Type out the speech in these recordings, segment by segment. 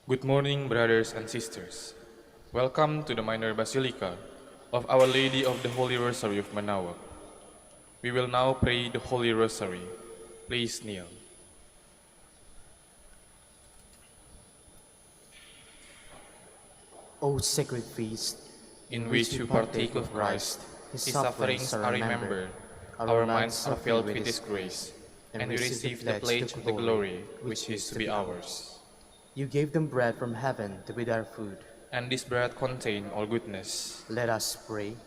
Good morning, brothers and sisters. Welcome to the Minor Basilica of Our Lady of the Holy Rosary of Manaoag. We will now pray the Holy Rosary. Please kneel. O sacred feast, In which we partake of Christ, His sufferings are remembered, our minds are filled with His grace, and we receive the pledge of the glory which is to be ours. You gave them bread from heaven to be their food. And this bread contains all goodness. Let us pray.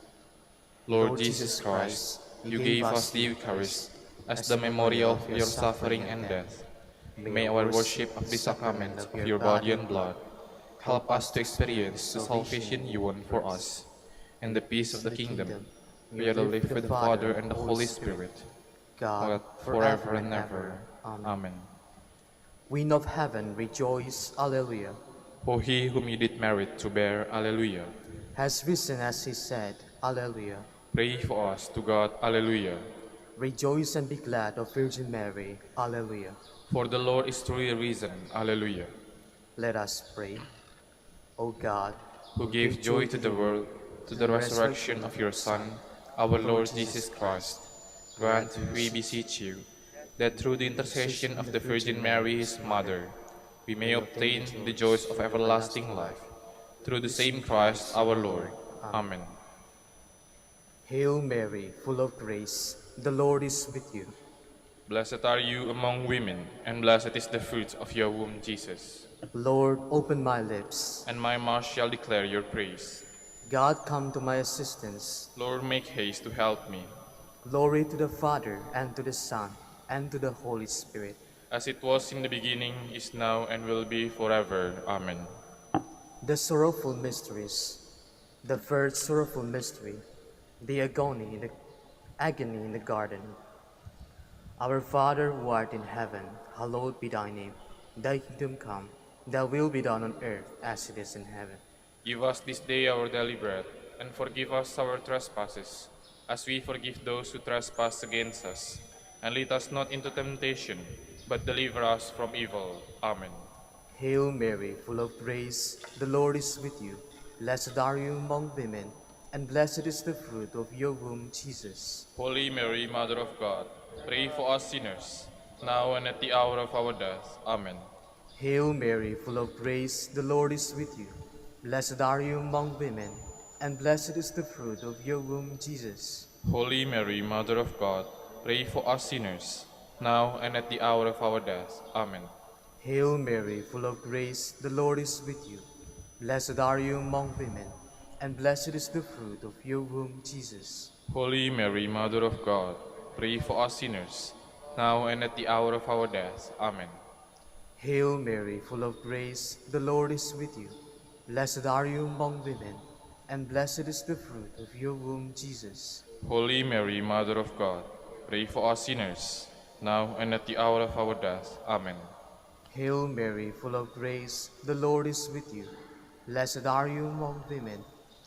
Lord Jesus Christ, you gave us the Eucharist as the memorial of your suffering and death. May our worship of the sacrament of your body and blood help us to experience the salvation you won for us and the peace of the kingdom. We are to live with the Father and the Holy Spirit, God, forever and ever. Amen. Wind of heaven, rejoice, Alleluia. For he whom you did merit to bear, Alleluia. Has risen as he said, Alleluia. Pray for us to God, Alleluia. Rejoice and be glad, O Virgin Mary, Alleluia. For the Lord is truly risen, Alleluia. Let us pray. O God, who gave joy to the world, to the resurrection of your Son, our Lord Jesus Christ, grant, we beseech you, that through the intercession of the Virgin Mary, his Mother, we may obtain the joys of everlasting life. Through the same Christ our Lord. Amen. Hail Mary, full of grace, the Lord is with you. Blessed are you among women, and blessed is the fruit of your womb, Jesus. Lord, open my lips, and my mouth shall declare your praise. God, come to my assistance. Lord, make haste to help me. Glory to the Father, and to the Son, and to the Holy Spirit. As it was in the beginning, is now, and will be forever. Amen. The sorrowful mysteries. The first sorrowful mystery, the agony in the garden. Our Father who art in heaven, hallowed be thy name. Thy kingdom come, thy will be done on earth as it is in heaven. Give us this day our daily bread, and forgive us our trespasses, as we forgive those who trespass against us. And lead us not into temptation, but deliver us from evil. Amen. Hail Mary, full of grace, the Lord is with you. Blessed are you among women, and blessed is the fruit of your womb, Jesus. Holy Mary, Mother of God, pray for us sinners, now and at the hour of our death. Amen. Hail Mary, full of grace, the Lord is with you. Blessed are you among women, and blessed is the fruit of your womb, Jesus. Holy Mary, Mother of God, pray for us sinners, now and at the hour of our death. Amen. Hail Mary, full of grace, the Lord is with you. Blessed are you among women, and blessed is the fruit of your womb, Jesus. Holy Mary, Mother of God, pray for us sinners, now and at the hour of our death. Amen. Hail Mary, full of grace, the Lord is with you. Blessed are you among women, and blessed is the fruit of your womb, Jesus. Holy Mary, Mother of God, pray for us sinners, now and at the hour of our death. Amen. Hail Mary, full of grace, the Lord is with you. Blessed are you among women,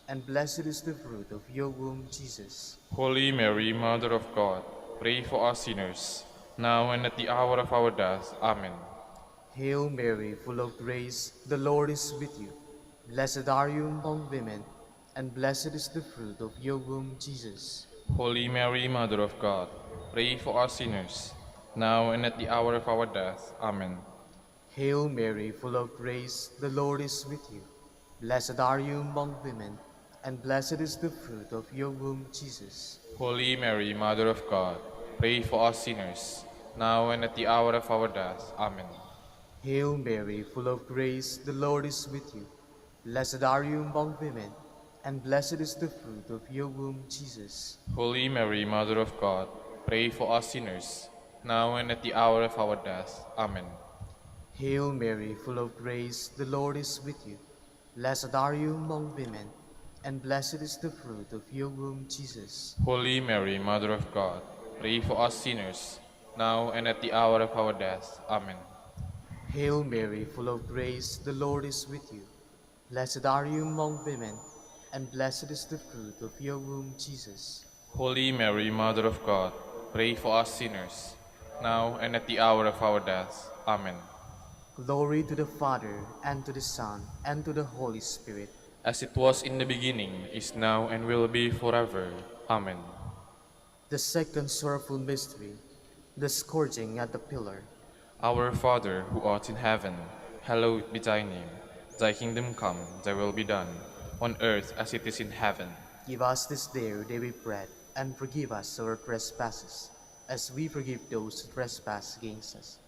and blessed is the fruit of your womb, Jesus. Holy Mary, Mother of God, pray for us sinners, now and at the hour of our death. Amen. Hail Mary, full of grace, the Lord is with you. Blessed are you among women, and blessed is the fruit of your womb, Jesus. Holy Mary, Mother of God, pray for us sinners, now and at the hour of our death. Amen. Hail Mary, full of grace, the Lord is with you. Blessed are you among women, and blessed is the fruit of your womb, Jesus. Holy Mary, Mother of God, pray for us sinners, now and at the hour of our death. Amen. Hail Mary, full of grace, the Lord is with you. Blessed are you among women, and blessed is the fruit of your womb, Jesus. Holy Mary, Mother of God, pray for us sinners, now and at the hour of our death. Amen. Hail Mary, full of grace, the Lord is with you. Blessed are you among women, and blessed is the fruit of your womb, Jesus. Holy Mary, Mother of God, pray for us sinners, now and at the hour of our death. Amen. Hail Mary, full of grace, the Lord is with you. Blessed are you among women, and blessed is the fruit of your womb, Jesus. Holy Mary, Mother of God, pray for us sinners, now and at the hour of our death. Amen. Glory to the Father, and to the Son, and to the Holy Spirit. as it was in the beginning, is now, and will be forever. Amen. The second sorrowful mystery, the scourging at the pillar. Our Father, who art in heaven, hallowed be thy name. Thy kingdom come, thy will be done, on earth as it is in heaven. Give us this day our daily bread, and forgive us our trespasses, as we forgive those who trespass against us.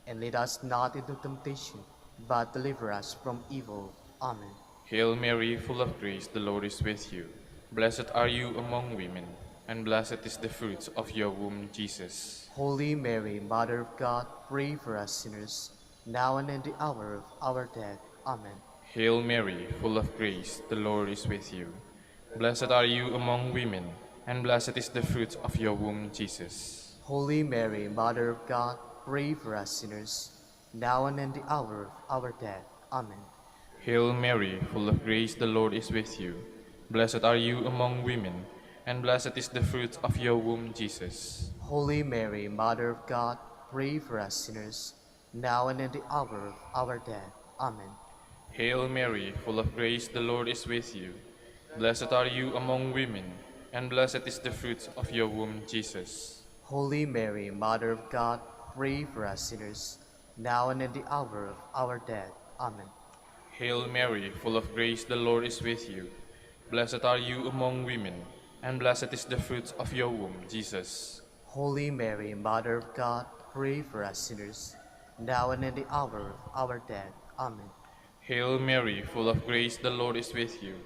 And lead us not into temptation, but deliver us from evil. Amen. Hail Mary, full of grace, the Lord is with you. Blessed are you among women, and blessed is the fruit of your womb, Jesus. Holy Mary, Mother of God, pray for us sinners, now and in the hour of our death. Amen. Hail Mary, full of grace, the Lord is with you. Blessed are you among women, and blessed is the fruit of your womb, Jesus. Holy Mary, Mother of God, pray for us sinners, now and in the hour of our death. Amen. Hail Mary, full of grace, the Lord is with you. Blessed are you among women, and blessed is the fruit of your womb, Jesus. Holy Mary, Mother of God, pray for us sinners, now and in the hour of our death. Amen. Hail Mary, full of grace, the Lord is with you. Blessed are you among women, and blessed is the fruit of your womb, Jesus. Holy Mary, Mother of God, pray for us sinners, now and in the hour of our death. Amen. Hail Mary, full of grace, the Lord is with you. Blessed are you among women, and blessed is the fruit of your womb, Jesus. Holy Mary, Mother of God, pray for us sinners, now and in the hour of our death. Amen. Hail Mary, full of grace, the Lord is with you.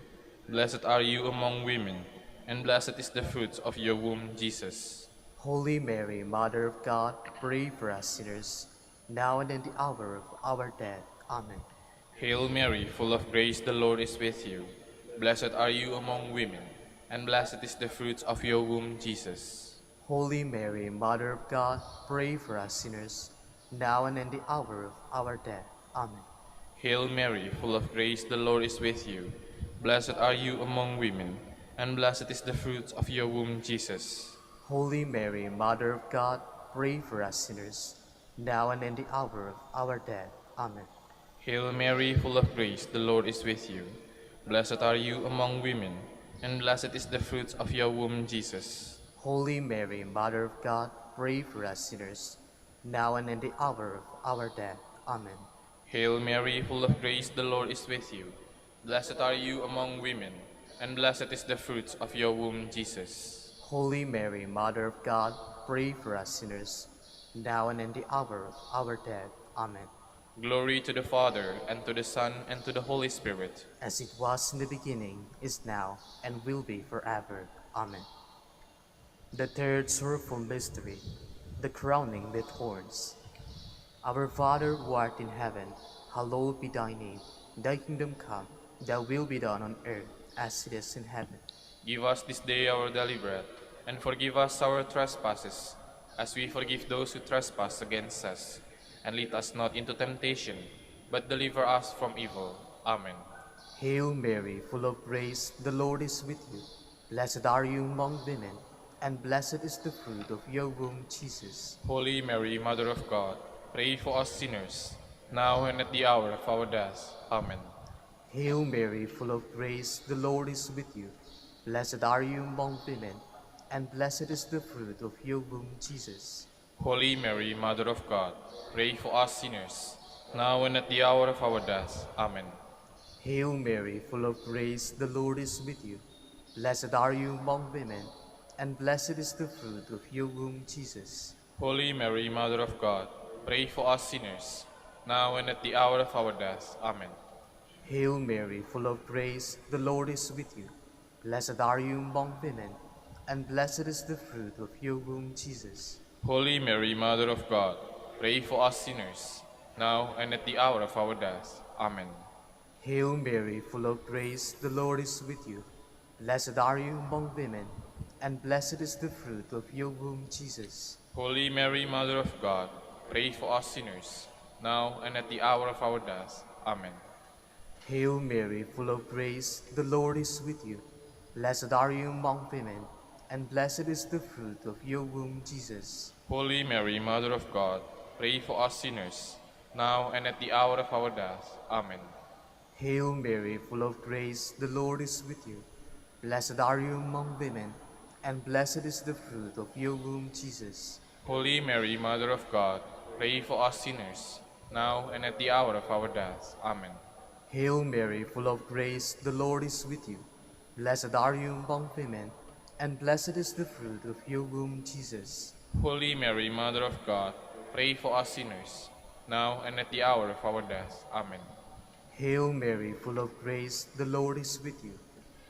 Blessed are you among women, and blessed is the fruit of your womb, Jesus. Holy Mary, Mother of God, pray for us sinners, now and in the hour of our death. Amen. Hail Mary, full of grace, the Lord is with you. Blessed are you among women, and blessed is the fruit of your womb, Jesus. Holy Mary, Mother of God, pray for us sinners, now and in the hour of our death. Amen. Hail Mary, full of grace, the Lord is with you. Blessed are you among women, and blessed is the fruit of your womb, Jesus. Holy Mary, Mother of God, pray for us sinners, now and in the hour of our death. Amen. Hail Mary, full of grace, the Lord is with you. Blessed are you among women, and blessed is the fruit of your womb, Jesus. Holy Mary, Mother of God, pray for us sinners, now and in the hour of our death. Amen. Hail Mary, full of grace, the Lord is with you. Blessed are you among women, and blessed is the fruit of your womb, Jesus. Holy Mary, Mother of God, pray for us sinners, now and in the hour of our death. Amen. Glory to the Father, and to the Son, and to the Holy Spirit. As it was in the beginning, is now, and will be forever. Amen. The third sorrowful mystery, the crowning with thorns. Our Father who art in heaven, hallowed be thy name. Thy kingdom come, thy will be done on earth as it is in heaven. Give us this day our daily bread, and forgive us our trespasses, as we forgive those who trespass against us. And lead us not into temptation, but deliver us from evil. Amen. Hail Mary, full of grace, the Lord is with you. Blessed are you among women, and blessed is the fruit of your womb, Jesus. Holy Mary, Mother of God, pray for us sinners, now and at the hour of our death. Amen. Hail Mary, full of grace, the Lord is with you. Blessed are you among women, and blessed is the fruit of your womb, Jesus. Holy Mary, Mother of God, pray for us sinners, now and at the hour of our death. Amen. Hail Mary, full of grace, the Lord is with you. Blessed are you among women, and blessed is the fruit of your womb, Jesus. Holy Mary, Mother of God, pray for us sinners, now and at the hour of our death. Amen. Hail Mary, full of grace, the Lord is with you. Blessed are you among women, and blessed is the fruit of your womb, Jesus. Holy Mary, Mother of God, pray for us sinners, now and at the hour of our death. Amen. Hail Mary, full of grace, the Lord is with you. Blessed are you among women, and blessed is the fruit of your womb, Jesus. Holy Mary, Mother of God, pray for us sinners, now and at the hour of our death. Amen. Hail Mary, full of grace, the Lord is with you. Blessed are you among women, and blessed is the fruit of your womb, Jesus. Holy Mary, Mother of God, pray for us sinners, now and at the hour of our death. Amen. Hail Mary, full of grace, the Lord is with you. Blessed are you among women, and blessed is the fruit of your womb, Jesus. Holy Mary, Mother of God, pray for us sinners, now and at the hour of our death. Amen. Hail Mary, full of grace, the Lord is with you. Blessed are you among women, and blessed is the fruit of your womb, Jesus. Holy Mary, Mother of God, pray for us sinners, now and at the hour of our death. Amen. Hail Mary, full of grace, the Lord is with you.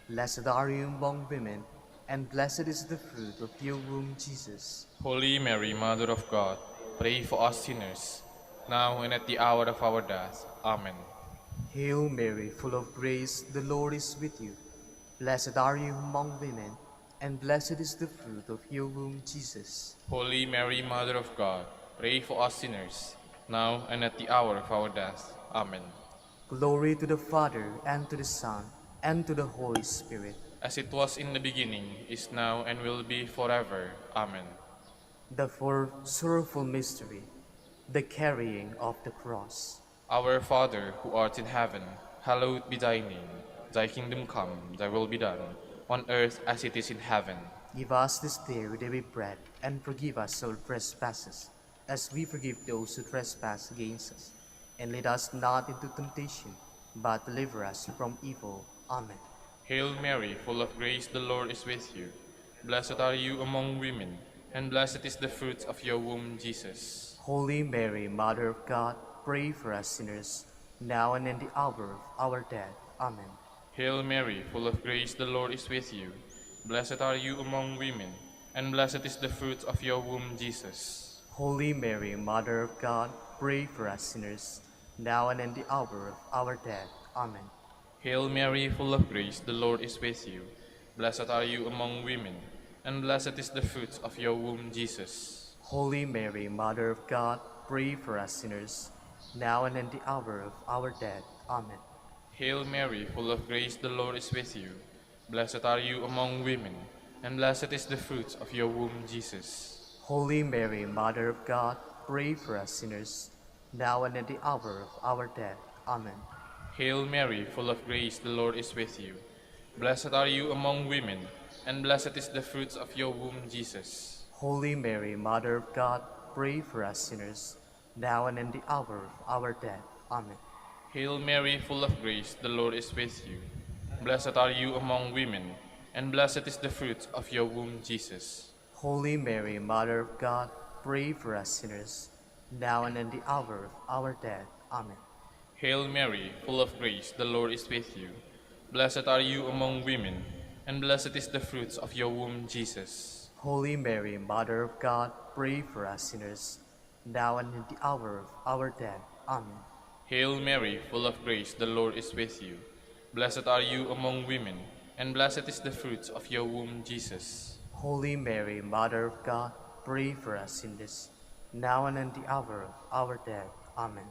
Blessed are you among women, and blessed is the fruit of your womb, Jesus. Holy Mary, Mother of God, pray for us sinners, now and at the hour of our death. Amen. Hail Mary, full of grace, the Lord is with you. Blessed are you among women, and blessed is the fruit of your womb, Jesus. Holy Mary, Mother of God, pray for us sinners, now and at the hour of our death. Amen. Glory to the Father, and to the Son, and to the Holy Spirit. As it was in the beginning, is now, and will be forever. Amen. The fourth sorrowful mystery, the carrying of the cross. Our Father, who art in heaven, hallowed be thy name. Thy kingdom come, thy will be done, on earth as it is in heaven. Give us this day our daily bread, and forgive us our trespasses, as we forgive those who trespass against us. And lead us not into temptation, but deliver us from evil. Amen. Hail Mary, full of grace, the Lord is with you. Blessed are you among women, and blessed is the fruit of your womb, Jesus. Holy Mary, Mother of God, pray for us sinners, now and in the hour of our death. Amen. Hail Mary, full of grace, the Lord is with you. Blessed are you among women, and blessed is the fruit of your womb, Jesus. Holy Mary, Mother of God, pray for us sinners, now and in the hour of our death. Amen. Hail Mary, full of grace, the Lord is with you. Blessed are you among women, and blessed is the fruit of your womb, Jesus. Holy Mary, Mother of God, pray for us sinners, now and in the hour of our death. Amen. Hail Mary, full of grace, the Lord is with you. Blessed are you among women, and blessed is the fruit of your womb, Jesus. Holy Mary, Mother of God, pray for us sinners, now and at the hour of our death. Amen. Hail Mary, full of grace, the Lord is with you. Blessed are you among women, and blessed is the fruit of your womb, Jesus. Holy Mary, Mother of God, pray for us sinners, now and in the hour of our death. Amen. Hail Mary, full of grace, the Lord is with you. Blessed are you among women, and blessed is the fruit of your womb, Jesus. Holy Mary, Mother of God, pray for us sinners, now and in the hour of our death. Amen. Hail Mary, full of grace, the Lord is with you. Blessed are you among women, and blessed is the fruit of your womb, Jesus. Holy Mary, Mother of God, pray for us sinners, now and in the hour of our death. Amen. Hail Mary, full of grace, the Lord is with you. Blessed are you among women, and blessed is the fruit of your womb, Jesus. Holy Mary, Mother of God, pray for us sinners, now and in the hour of our death. Amen.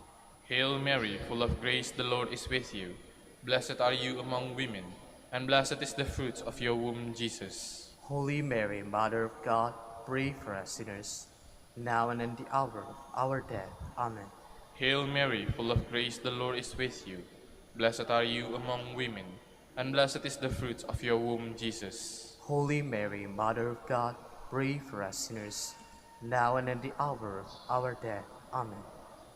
Hail Mary, full of grace, the Lord is with you. Blessed are you among women, and blessed is the fruit of your womb, Jesus. Holy Mary, Mother of God, pray for us sinners, now and in the hour of our death. Amen. Hail Mary, full of grace, the Lord is with you. Blessed are you among women, and blessed is the fruit of your womb, Jesus. Holy Mary, Mother of God, pray for us sinners, now and in the hour of our death. Amen.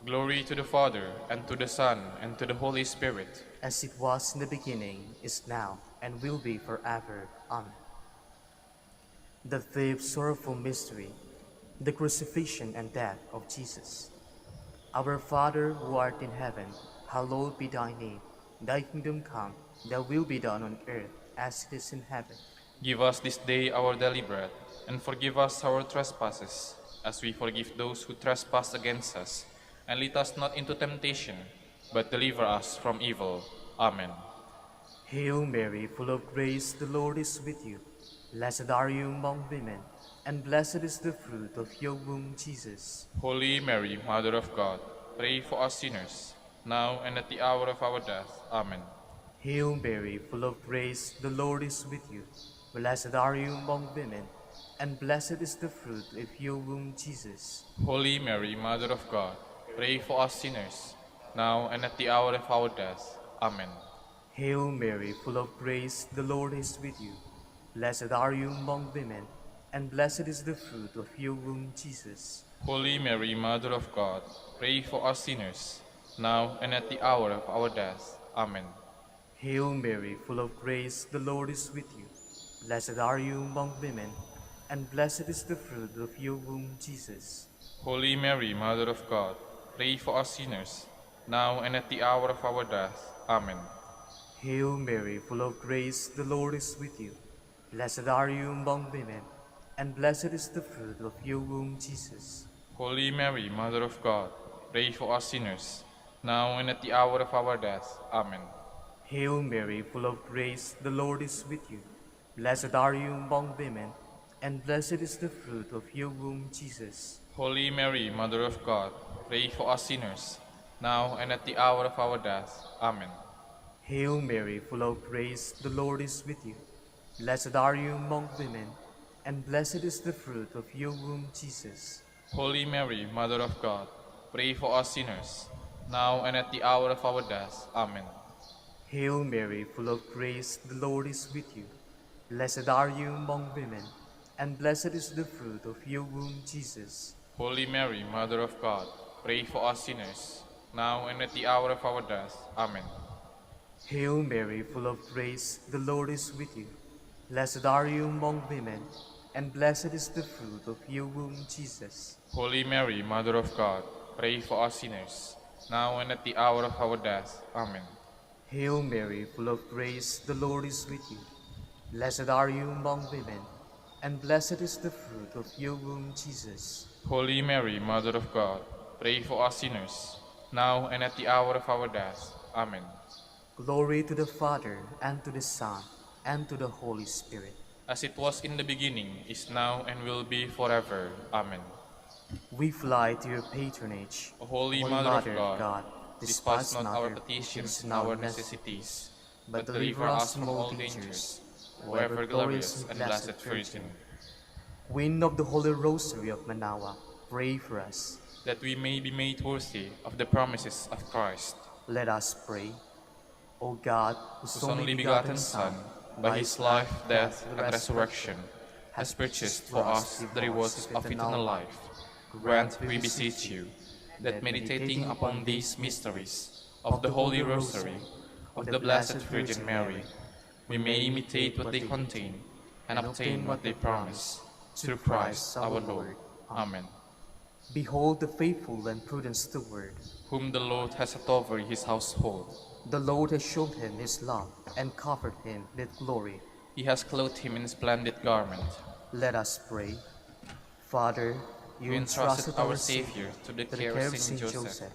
Glory to the Father, and to the Son, and to the Holy Spirit. As it was in the beginning, is now, and will be forever. Amen. The fifth sorrowful mystery, the crucifixion and death of Jesus. Our Father, who art in heaven, hallowed be thy name. Thy kingdom come, thy will be done on earth as it is in heaven. Give us this day our daily bread, and forgive us our trespasses, as we forgive those who trespass against us. And lead us not into temptation, but deliver us from evil. Amen. Hail Mary, full of grace, the Lord is with you. Blessed are you among women, and blessed is the fruit of your womb, Jesus. Holy Mary, Mother of God, pray for us sinners, now and at the hour of our death. Amen. Hail Mary, full of grace, the Lord is with you. Blessed are you among women, and blessed is the fruit of your womb, Jesus. Holy Mary, Mother of God, pray for us sinners, now and at the hour of our death. Amen. Hail Mary, full of grace, the Lord is with you. Blessed are you among women, and blessed is the fruit of your womb, Jesus. Holy Mary, Mother of God, pray for us sinners, now and at the hour of our death. Amen. Hail Mary, full of grace, the Lord is with you. Blessed are you among women, and blessed is the fruit of your womb, Jesus. Holy Mary, Mother of God, pray for us sinners, now and at the hour of our death. Amen. Hail Mary, full of grace, the Lord is with you. Blessed are you among women, and blessed is the fruit of your womb, Jesus. Holy Mary, Mother of God, pray for us sinners, now and at the hour of our death. Amen. Hail Mary, full of grace, the Lord is with you. Blessed are you among women, and blessed is the fruit of your womb, Jesus. Holy Mary, Mother of God, pray for us sinners, now and at the hour of our death. Amen. Hail Mary, full of grace, the Lord is with you. Blessed are you among women, and blessed is the fruit of your womb, Jesus. Holy Mary, Mother of God, pray for us sinners, now and at the hour of our death. Amen. Hail Mary, full of grace, the Lord is with you. Blessed are you among women, and blessed is the fruit of your womb, Jesus. Holy Mary, Mother of God, pray for us sinners, now and at the hour of our death. Amen. Hail Mary, full of grace, the Lord is with you. Blessed are you among women, and blessed is the fruit of your womb, Jesus. Holy Mary, Mother of God, pray for us sinners, now and at the hour of our death. Amen. Hail Mary, full of grace, the Lord is with you. Blessed are you among women, and blessed is the fruit of your womb, Jesus. Holy Mary, Mother of God, pray for us sinners, now and at the hour of our death. Amen. Glory to the Father, and to the Son, and to the Holy Spirit. As it was in the beginning, is now, and will be forever. Amen. We fly to your patronage, O Holy Mother of God, despise not our petitions and our necessities, but deliver us from all dangers, O ever glorious and blessed Virgin. Queen of the Holy Rosary of Manaoag, pray for us. That we may be made worthy of the promises of Christ. Let us pray. O God, Whose only begotten Son, by his life, death, and resurrection, has purchased for us the rewards of eternal life, grant, we beseech you, that meditating upon these mysteries of the Holy Rosary of the Blessed Virgin Mary, we may imitate what they contain and obtain what they promise, through Christ our Lord. Amen. Behold the faithful and prudent steward, whom the Lord has set over his household. The Lord has shown him his love and covered him with glory. He has clothed him in a splendid garment. Let us pray. Father, you entrusted our Savior to the to the care care of of Saint Saint Joseph.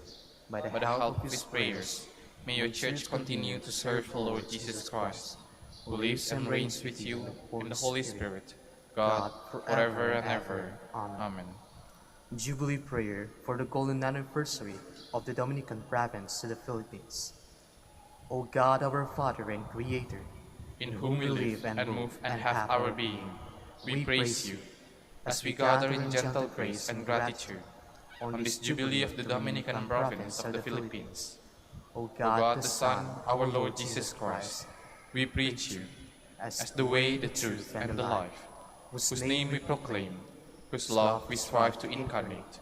By the By the help help of of his his prayers, may your Church continue to serve the Lord Jesus Christ, who lives and reigns with you in the Holy Spirit, God, forever and ever. Amen. Jubilee prayer for the golden anniversary of the Dominican province to the Philippines. O God, our Father and Creator, In whom we live and move and have our being, we praise you, as we gather in gentle grace and gratitude on this Jubilee of the Dominican province of the Philippines. O O God, God, the Son, our Lord Jesus Christ, we preach you as the way, the truth, and the life, whose name we proclaim, whose love we strive to incarnate.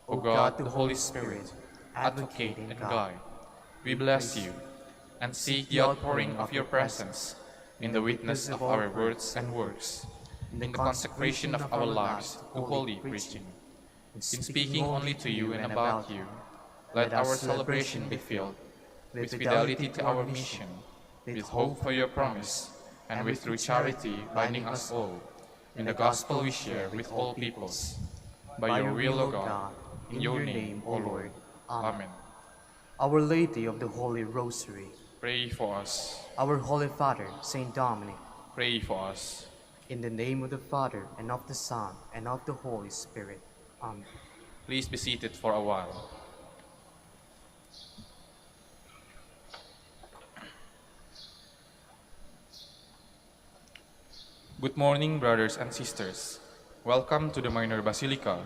O God, the Holy Spirit, advocate and guide, we bless you and seek the outpouring of your presence in the witness of our words and works, in the consecration of our lives to holy preaching. In speaking only to you and about you, let our celebration be filled with fidelity to our mission, with hope for your promise, and with true charity binding us all in the gospel we share with all peoples. By your will, O God, in your name, O Lord. Amen. Our Lady of the Holy Rosary, Pray for us. our Holy Father, Saint Dominic, Pray for us. in the name of the Father, and of the Son, and of the Holy Spirit. Amen. Please be seated for a while. Good morning, brothers and sisters. Welcome to the Minor Basilica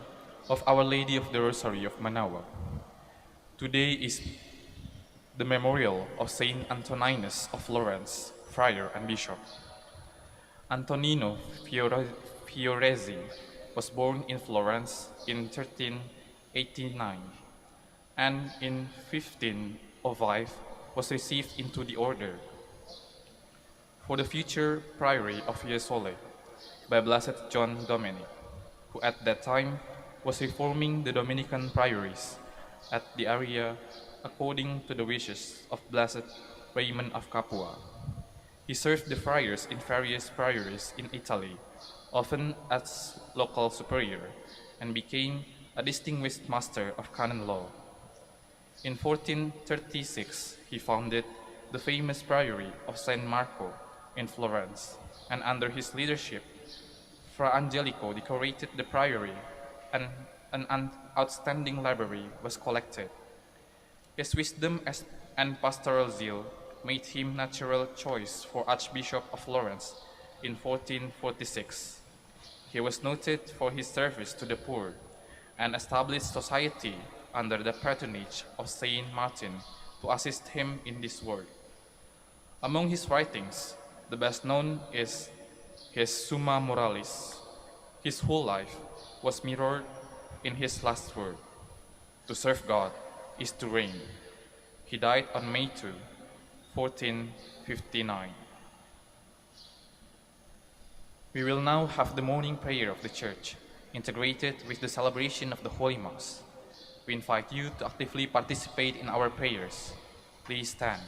of Our Lady of the Rosary of Manaoag. Today is the memorial of Saint Antoninus of Florence, friar and bishop. Antonino Fiorezzi was born in Florence in 1389 and in 1505 was received into the order for the future priory of Fiesole by Blessed John Dominic, who at that time was reforming the Dominican priories at the area according to the wishes of Blessed Raymond of Capua. He served the friars in various priories in Italy, often as local superior, and became a distinguished master of canon law. In 1436, he founded the famous priory of San Marco in Florence, and under his leadership, Fra Angelico decorated the priory, and an outstanding library was collected. His wisdom and pastoral zeal made him natural choice for Archbishop of Florence in 1446. He was noted for his service to the poor and established society under the patronage of Saint Martin to assist him in this work. Among his writings, the best known is his Summa Moralis. His whole life was mirrored in his last word: to serve God is to reign. He died on May 2, 1459. We will now have the morning prayer of the Church, integrated with the celebration of the Holy Mass. We invite you to actively participate in our prayers. Please stand.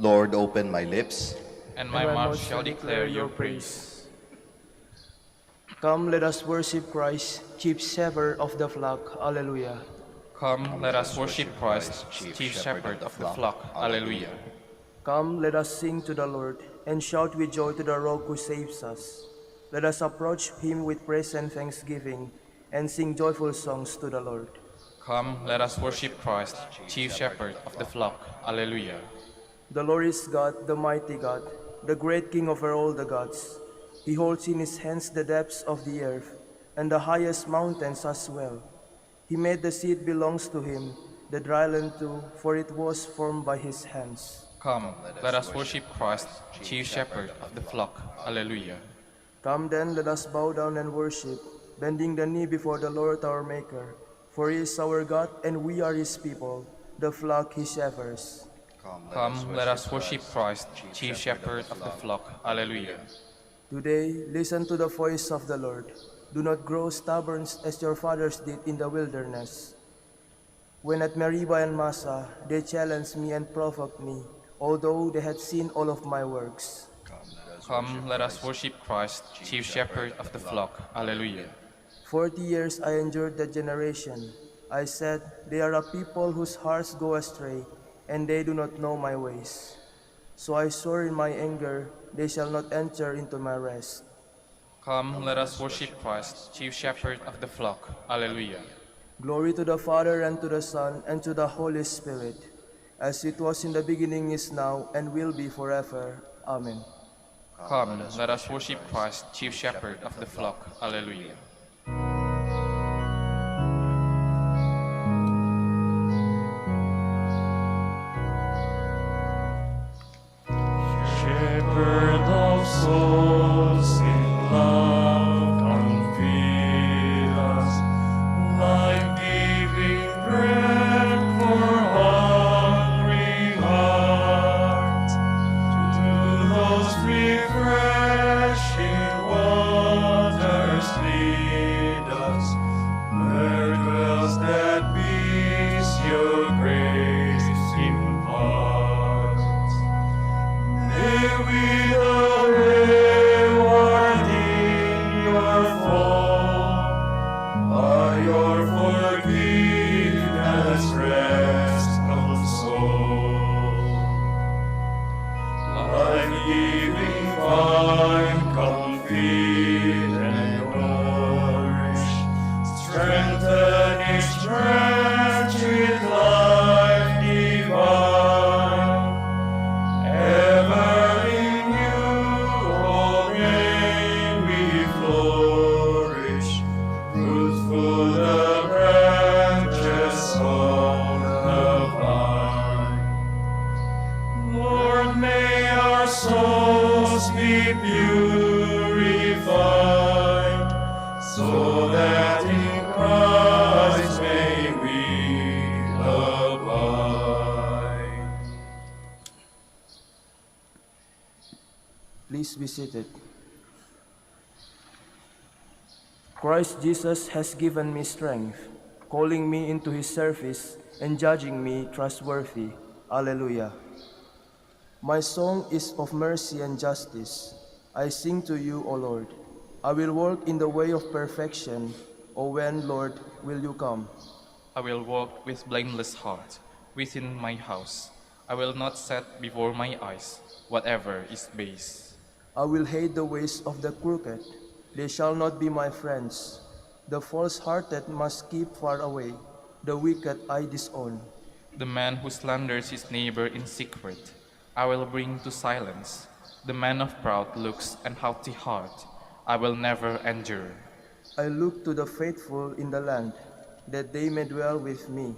Lord, open my lips, And my mouth shall declare your praise. Come, let us worship Christ, chief shepherd of the flock. Alleluia. Come, let us worship Christ, chief shepherd of the flock. Alleluia. Come, let us sing to the Lord, and shout with joy to the Rock who saves us. Let us approach him with praise and thanksgiving, and sing joyful songs to the Lord. Come, let us worship Christ, chief shepherd of the flock. Alleluia. The Lord is God, the mighty God, the great King over all the gods. He holds in his hands the depths of the earth, and the highest mountains as well. He made the sea, it belongs to him, the dry land too, for it was formed by his hands. Come, let us worship Christ, chief shepherd of the flock. Alleluia. Come then, let us bow down and worship, bending the knee before the Lord our Maker. For he is our God, and we are his people, the flock he shepherds. Come, let us worship Christ, chief shepherd of the flock. Alleluia. Today, listen to the voice of the Lord. Do not grow stubborn as your fathers did in the wilderness. When at Meribah and Massa, they challenged me and provoked me, although they had seen all of my works. Come, let us worship Christ, chief shepherd of the flock. Alleluia. 40 years I endured that generation. I said, they are a people whose hearts go astray, and they do not know my ways. So I swore in my anger, they shall not enter into my rest. Come, let us worship Christ, chief shepherd of the flock. Alleluia. Glory to the Father, and to the Son, and to the Holy Spirit, as it was in the beginning, is now, and will be forever. Amen. Come, let us worship Christ, chief shepherd of the flock. Alleluia. Shepherd of souls in love, come feed us, life-giving bread for hungry hearts. To those refreshing waters lead us, where dwells that peace your grace imparts. with a reward in your fall. By your forgiveness rest console. Life-giving vine, come feed and nourish. Strengthen each branch with life divine. Ever in you, oh, may we flourish. Fruitful the branches of the vine. Lord, may our souls be purified, so that in Christ may we abide. Please be seated. Christ Jesus has given me strength, calling me into his service and judging me trustworthy. Alleluia. My song is of mercy and justice. I sing to you, O Lord. I will walk in the way of perfection. O when, Lord, will you come? I will walk with blameless heart within my house. I will not set before my eyes whatever is base. I will hate the ways of the crooked. They shall not be my friends. The false-hearted must keep far away. The wicked I disown. The man who slanders his neighbor in secret, I will bring to silence. The man of proud looks and haughty heart, I will never endure. I look to the faithful in the land, that they may dwell with me.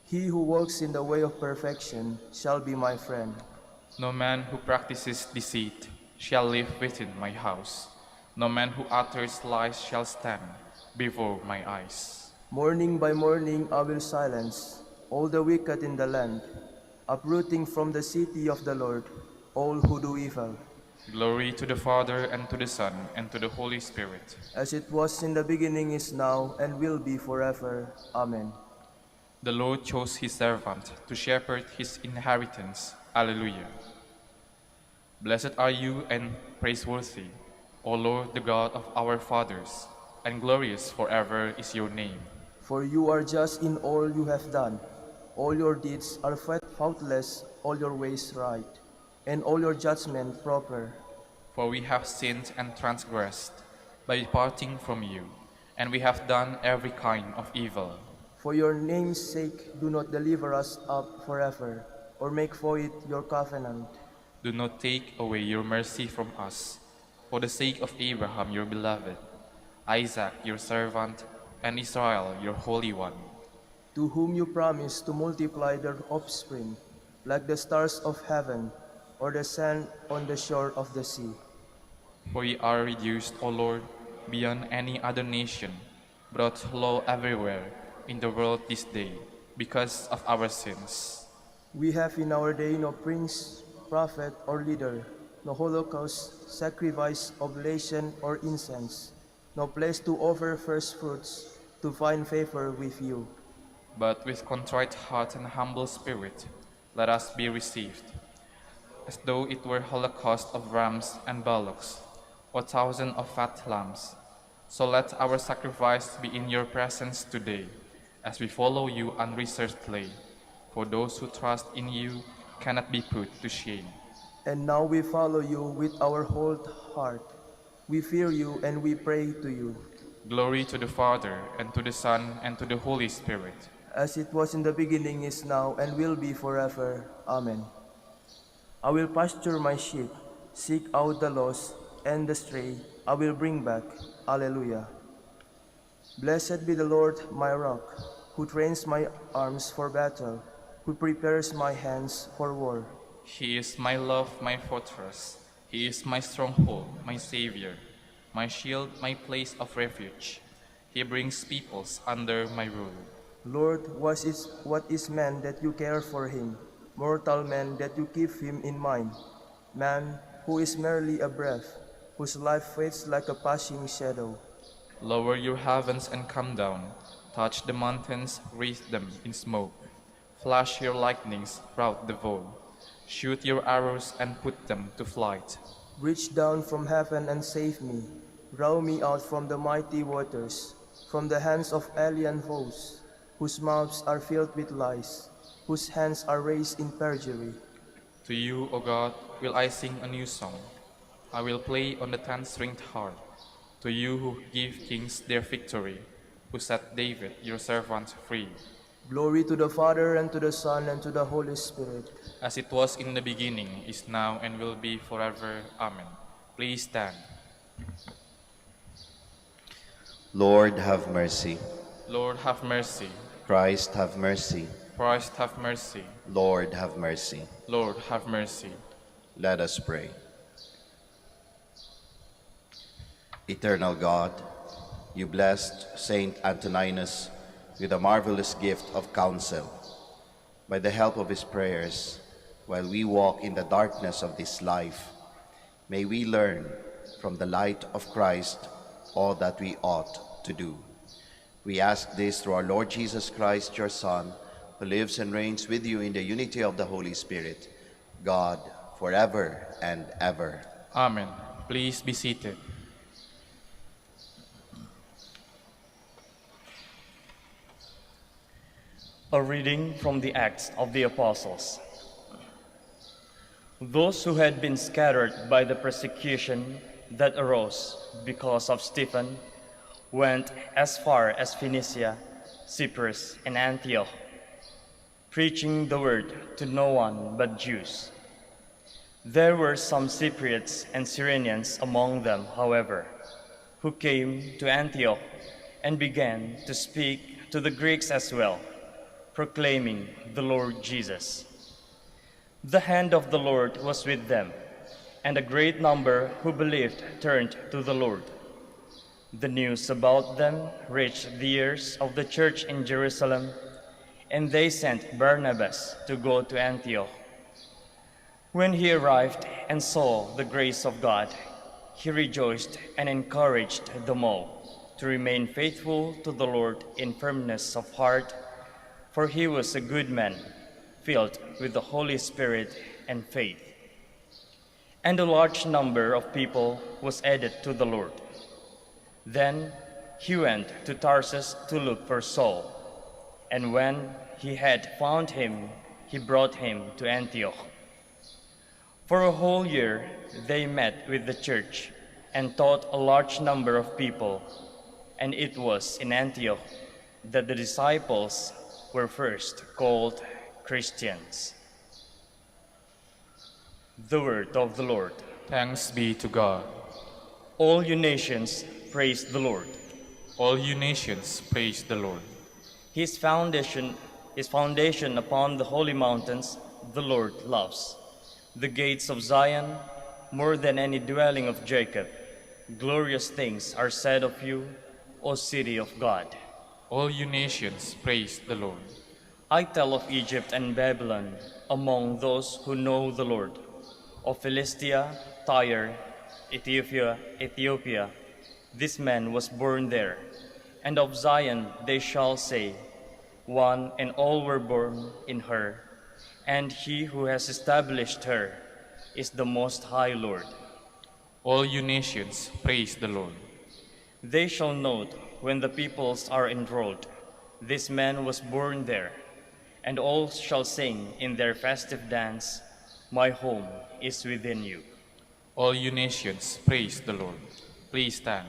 He who walks in the way of perfection shall be my friend. No man who practices deceit shall live within my house. No man who utters lies shall stand before my eyes. Morning by morning I will silence all the wicked in the land, uprooting from the city of the Lord all who do evil. Glory to the Father, and to the Son, and to the Holy Spirit. As it was in the beginning, is now, and will be forever. Amen. The Lord chose his servant to shepherd his inheritance. Alleluia. Blessed are you and praiseworthy, O Lord, the God of our fathers, and glorious forever is your name. For you are just in all you have done. All your deeds are faultless, all your ways right, and all your judgment proper. For we have sinned and transgressed by departing from you, and we have done every kind of evil. For your name's sake, do not deliver us up forever, or make void your covenant. Do not take away your mercy from us, for the sake of Abraham your beloved, Isaac your servant, and Israel your Holy One, to whom you promised to multiply their offspring, like the stars of heaven, or the sand on the shore of the sea. For we are reduced, O Lord, beyond any other nation, brought low everywhere in the world this day, because of our sins. We have in our day no prince, prophet, or leader, no holocaust, sacrifice, oblation, or incense, no place to offer first fruits, to find favor with you. But with contrite heart and humble spirit, let us be received, as though it were holocaust of rams and bullocks, or thousand of fat lambs. So let our sacrifice be in your presence today, as we follow you unreservedly, for those who trust in you cannot be put to shame. And now we follow you with our whole heart. We fear you and we pray to you. Glory to the Father, and to the Son, and to the Holy Spirit. As it was in the beginning, is now, and will be forever. Amen. I will pasture my sheep, seek out the lost and the stray, I will bring back. Alleluia. Blessed be the Lord, my rock, who trains my arms for battle, who prepares my hands for war. He is my love, my fortress. He is my stronghold, my Savior, my shield, my place of refuge. He brings peoples under my rule. Lord, what is man that you care for him? Mortal man that you keep him in mind? Man who is merely a breath, whose life fades like a passing shadow. Lower your heavens and come down. Touch the mountains, wreath them in smoke. Flash your lightnings rout the foe. Shoot your arrows and put them to flight. Reach down from heaven and save me. Row me out from the mighty waters, from the hands of alien foes, whose mouths are filled with lies, whose hands are raised in perjury. To you, O God, will I sing a new song. I will play on the 10-stringed harp. To you who give kings their victory, who set David, your servant, free. Glory to the Father, and to the Son, and to the Holy Spirit. As it was in the beginning, is now, and will be forever. Amen. Please stand. Lord, have mercy. Lord, have mercy. Christ, have mercy. Christ, have mercy. Lord, have mercy. Lord, have mercy. Let us pray. Eternal God, you blessed Saint Antoninus with a marvelous gift of counsel. By the help of his prayers, while we walk in the darkness of this life, may we learn from the light of Christ all that we ought to do. We ask this through our Lord Jesus Christ, your Son, who lives and reigns with you in the unity of the Holy Spirit, God, forever and ever. Amen. Please be seated. A reading from the Acts of the Apostles. Those who had been scattered by the persecution that arose because of Stephen went as far as Phoenicia, Cyprus, and Antioch, preaching the word to no one but Jews. There were some Cypriots and Cyrenians among them, however, who came to Antioch and began to speak to the Greeks as well, proclaiming the Lord Jesus. The hand of the Lord was with them, and a great number who believed turned to the Lord. The news about them reached the ears of the church in Jerusalem, and they sent Barnabas to go to Antioch. When he arrived and saw the grace of God, he rejoiced and encouraged them all to remain faithful to the Lord in firmness of heart, for he was a good man, filled with the Holy Spirit and faith. And a large number of people was added to the Lord. Then he went to Tarsus to look for Saul, and when he had found him, he brought him to Antioch. For a whole year they met with the church and taught a large number of people, and it was in Antioch that the disciples were first called Christians. The word of the Lord. Thanks be to God. All you nations, praise the Lord. All you nations, praise the Lord. His foundation upon the holy mountains, the Lord loves. The gates of Zion, more than any dwelling of Jacob. Glorious things are said of you, O city of God. All you nations, praise the Lord. I tell of Egypt and Babylon among those who know the Lord, of Philistia, Tyre, Ethiopia. This man was born there, and of Zion they shall say, one and all were born in her, and he who has established her is the Most High Lord. All you nations, praise the Lord. They shall note when the peoples are enrolled, this man was born there, and all shall sing in their festive dance, my home is within you. All you nations, praise the Lord. Please stand.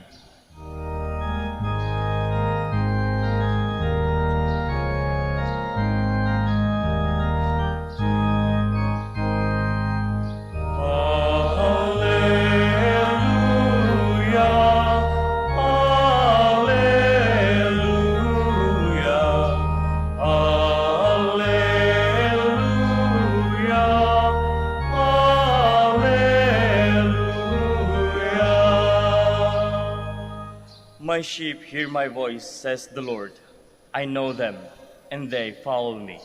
My sheep hear my voice, says the Lord. I know them, and they follow me.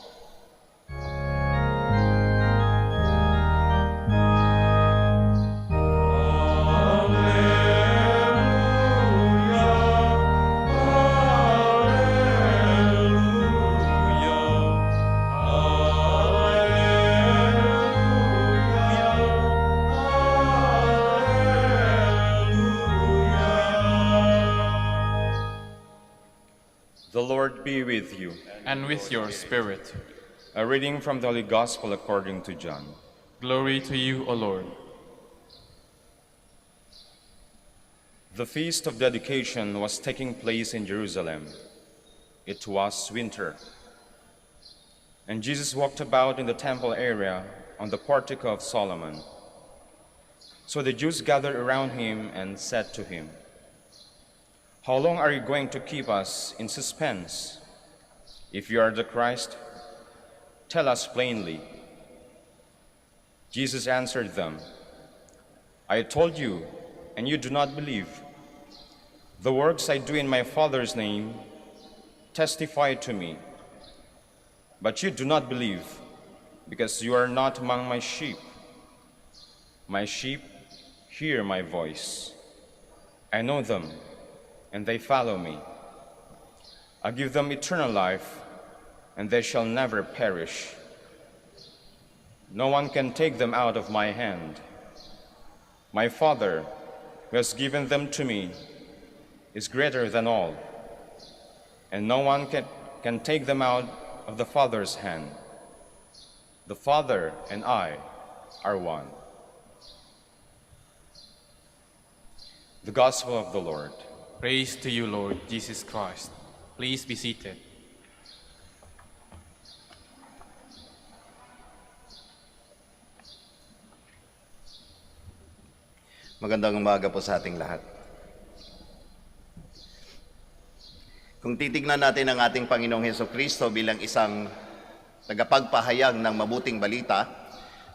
Lord be with you. And with your spirit. A reading from the Holy Gospel according to John. Glory to you, O Lord. The feast of dedication was taking place in Jerusalem. It was winter. And Jesus walked about in the temple area on the portico of Solomon. So the Jews gathered around him and said to him, "How long are you going to keep us in suspense? If you are the Christ, tell us plainly." Jesus answered them, "I told you, and you do not believe. The works I do in my Father's name testify to me. But you do not believe, because you are not among my sheep. My sheep hear my voice. I know them, and they follow me. I give them eternal life, and they shall never perish. No one can take them out of my hand. My Father, who has given them to me, is greater than all, and no one can take them out of the Father's hand. The Father and I are one." The Gospel of the Lord. Praise to you, Lord Jesus Christ. Please be seated. Magandang umaga po sa ating lahat. Kung titignan natin ang ating Panginoong Hesukristo bilang isang tagapagpahayag ng mabuting balita,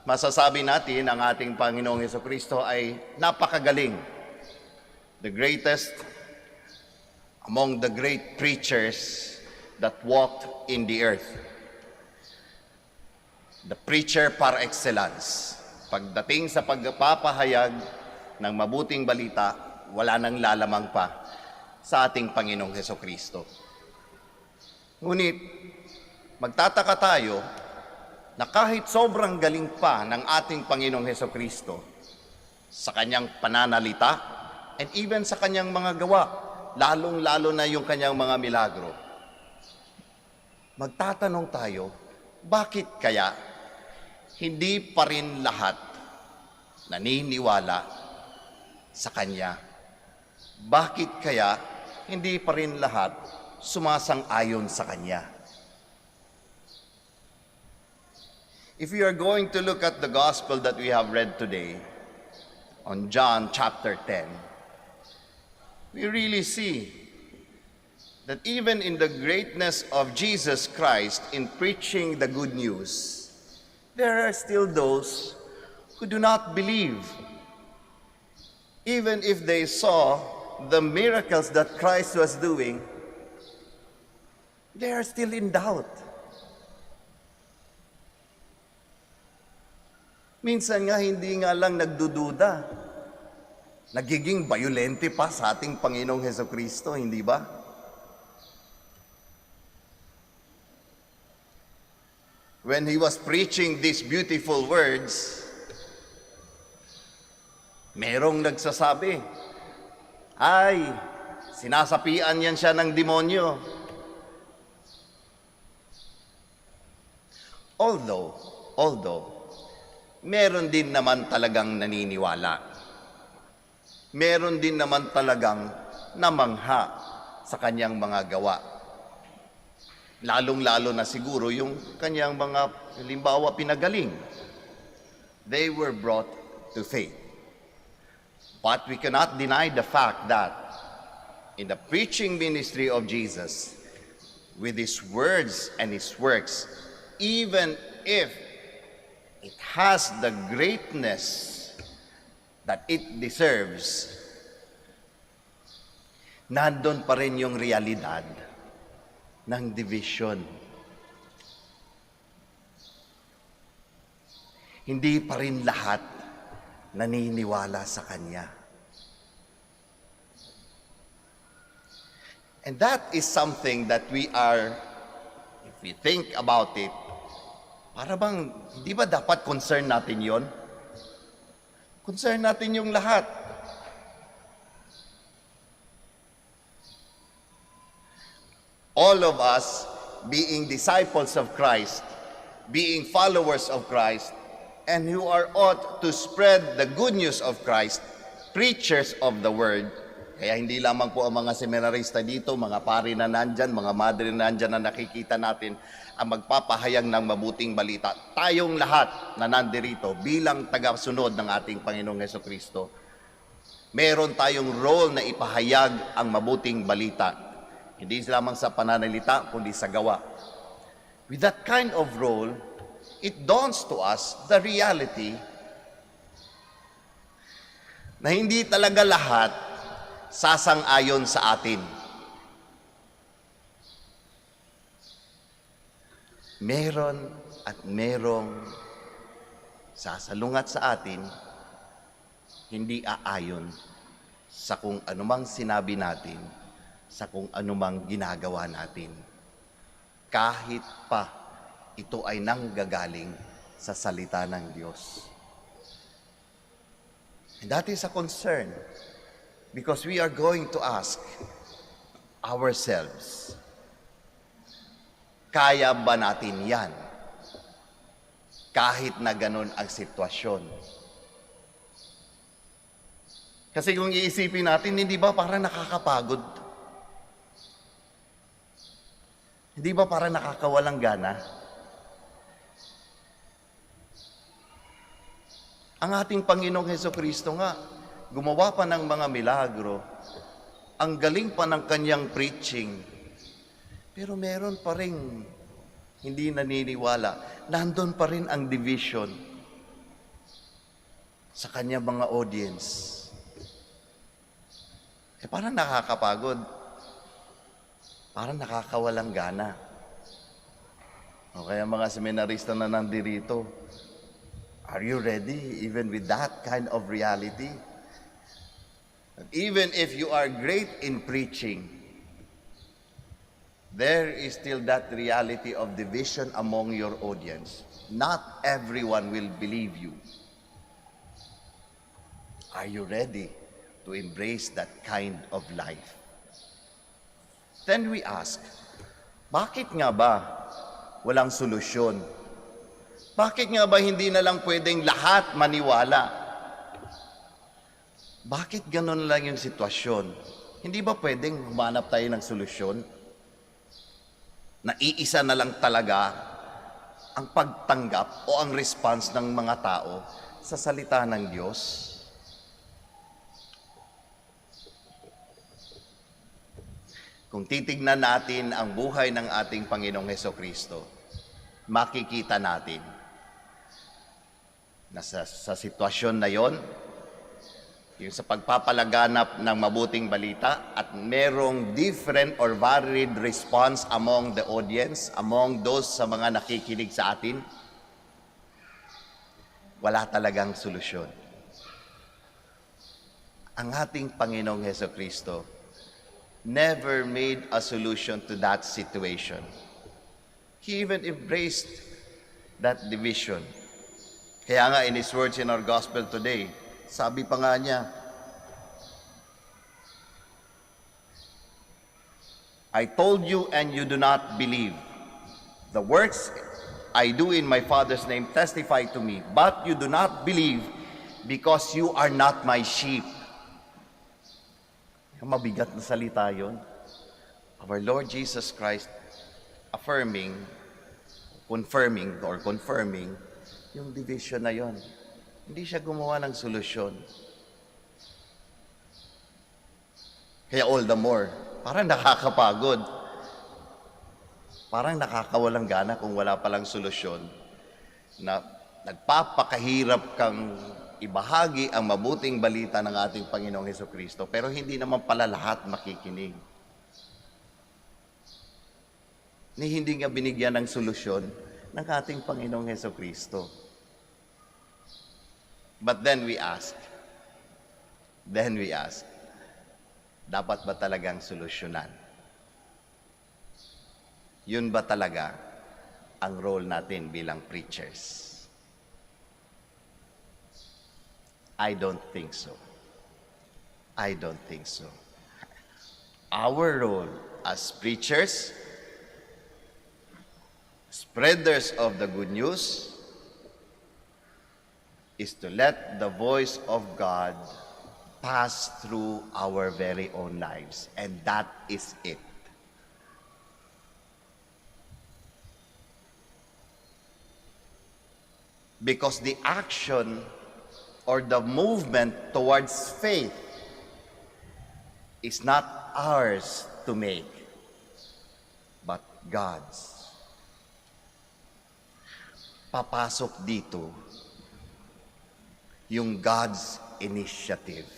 masasabi natin ang ating Panginoong Hesukristo ay napakagaling. The greatest among the great preachers that walked in the earth. The preacher par excellence. Pagdating sa pagpapahayag ng mabuting balita, wala nang lalamang pa sa ating Panginoong Hesukristo. Ngunit, magtataka tayo na kahit sobrang galing pa ng ating Panginoong Hesukristo sa kanyang pananalita and even sa kanyang mga gawa, lalong-lalo na yung kanyang mga milagro, magtatanong tayo, bakit kaya hindi pa rin lahat naniniwala sa kanya? Bakit kaya hindi pa rin lahat sumasang-ayon sa kanya? If we are going to look at the gospel that we have read today, on John chapter 10, we really see that even in the greatness of Jesus Christ in preaching the good news, there are still those who do not believe. Even if they saw the miracles that Christ was doing, they are still in doubt. Minsan nga hindi nga lang nagdududa, nagiging bayolente pa sa ating Panginoong Hesukristo, hindi ba? When he was preaching these beautiful words, merong nagsasabi, ay, sinasapian yan siya ng demonyo. Although, meron din naman talagang naniniwala. Meron din naman talagang namangha sa kanyang mga gawa. Lalong-lalo na siguro yung kanyang mga, halimbawa, pinagaling. They were brought to faith. But we cannot deny the fact that in the preaching ministry of Jesus, with his words and his works, even if it has the greatness that it deserves, nandun pa rin yung realidad ng division. Hindi pa rin lahat naniniwala sa kanya. And that is something that we are, if we think about it, para bang, di ba dapat concern natin yon? Concern natin yung lahat. all of us being disciples of Christ, being followers of Christ, and who are ought to spread the good news of Christ, preachers of the word. Kaya hindi lamang po ang mga seminarista dito, mga pari na nandyan, mga madre na nandyan na nakikita natin ang magpapahayag ng mabuting balita. Tayong lahat na nandirito bilang tagasunod ng ating Panginoong Hesukristo, meron tayong role na ipahayag ang mabuting balita. Hindi lamang sa pananalita, kundi sa gawa. With that kind of role, it dawns to us the reality na hindi talaga lahat sasang-ayon sa atin. Meron at merong sasalungat sa atin, hindi aayon sa kung anumang sinabi natin, sa kung anumang ginagawa natin. Kahit pa ito ay nanggagaling sa salita ng Diyos. And that is a concern because we are going to ask ourselves, kaya ba natin yan? Kahit na ganun ang sitwasyon. Kasi kung iisipin natin, hindi ba parang nakakapagod? Hindi ba parang nakakawalang gana? Ang ating Panginoong Hesukristo nga, gumawa pa ng mga milagro, ang galing pa ng kanyang preaching, pero meron pa rin hindi naniniwala. Nandun pa rin ang division sa kanyang mga audience. Parang nakakapagod. Parang nakakawalang gana. O kaya mga seminarista na nandirito, are you ready even with that kind of reality? And even if you are great in preaching, there is still that reality of division among your audience. Not everyone will believe you. Are you ready to embrace that kind of life? Then we ask, bakit nga ba walang solusyon? Bakit nga ba hindi na lang pwedeng lahat maniwala? Bakit ganun lang yung sitwasyon? Hindi ba pwedeng humanap tayo ng solusyon? Na iisa na lang talaga ang pagtanggap o ang response ng mga tao sa salita ng Diyos? Kung titignan natin ang buhay ng ating Panginoong Hesukristo, makikita natin na sa sitwasyon na yon, yung sa pagpapalaganap ng mabuting balita at merong different or varied response among the audience, among those sa mga nakikinig sa atin, wala talagang solusyon. Ang ating Panginoong Hesukristo never made a solution to that situation. He even embraced that division. Kaya nga in His words in our gospel today, sabi pa nga niya, I told you and you do not believe. The works I do in my Father's name testify to me, but you do not believe because you are not my sheep. Mabigat na salita yun. Our Lord Jesus Christ confirming yung division na yon. Hindi siya gumawa ng solusyon. Kaya all the more, parang nakakapagod. Parang nakakawalang gana kung wala palang solusyon na nagpapakahirap kang ibahagi ang mabuting balita ng ating Panginoong Hesukristo, pero hindi naman pala lahat makikinig. Hindi nga binigyan ng solusyon ng ating Panginoong Hesukristo. But then we ask, dapat ba talagang solusyonan? Yun ba talaga ang role natin bilang preachers? I don't think so. Our role as preachers spreaders of the good news is to let the voice of God pass through our very own lives. And that is it. Because the action or the movement towards faith is not ours to make, but God's. Papasok dito yung God's initiative.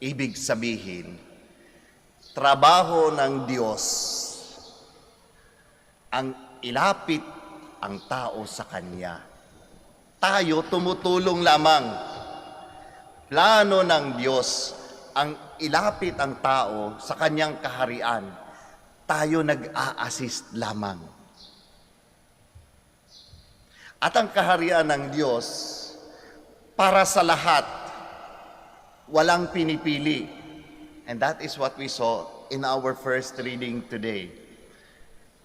Ibig sabihin, trabaho ng Diyos ang ilapit ang tao sa Kanya. Tayo tumutulong lamang. Plano ng Diyos ang ilapit ang tao sa Kanyang kaharian. Tayo nag-a-assist lamang. At ang kaharian ng Diyos para sa lahat, walang pinipili. And that is what we saw in our first reading today.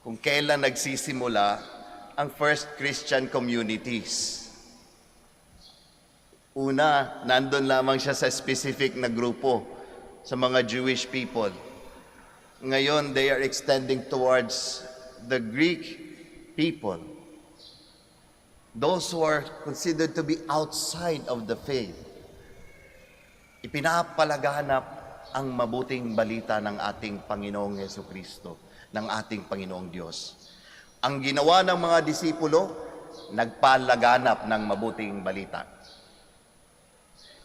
Kung kailan nagsisimula ang first Christian communities. Una, nandun lamang siya sa specific na grupo, sa mga Jewish people. Ngayon, they are extending towards the Greek people. Those who are considered to be outside of the faith. Ipinapalaganap ang mabuting balita ng ating Panginoong Jesucristo, ng ating Panginoong Diyos. Ang ginawa ng mga disipulo, nagpalaganap ng mabuting balita.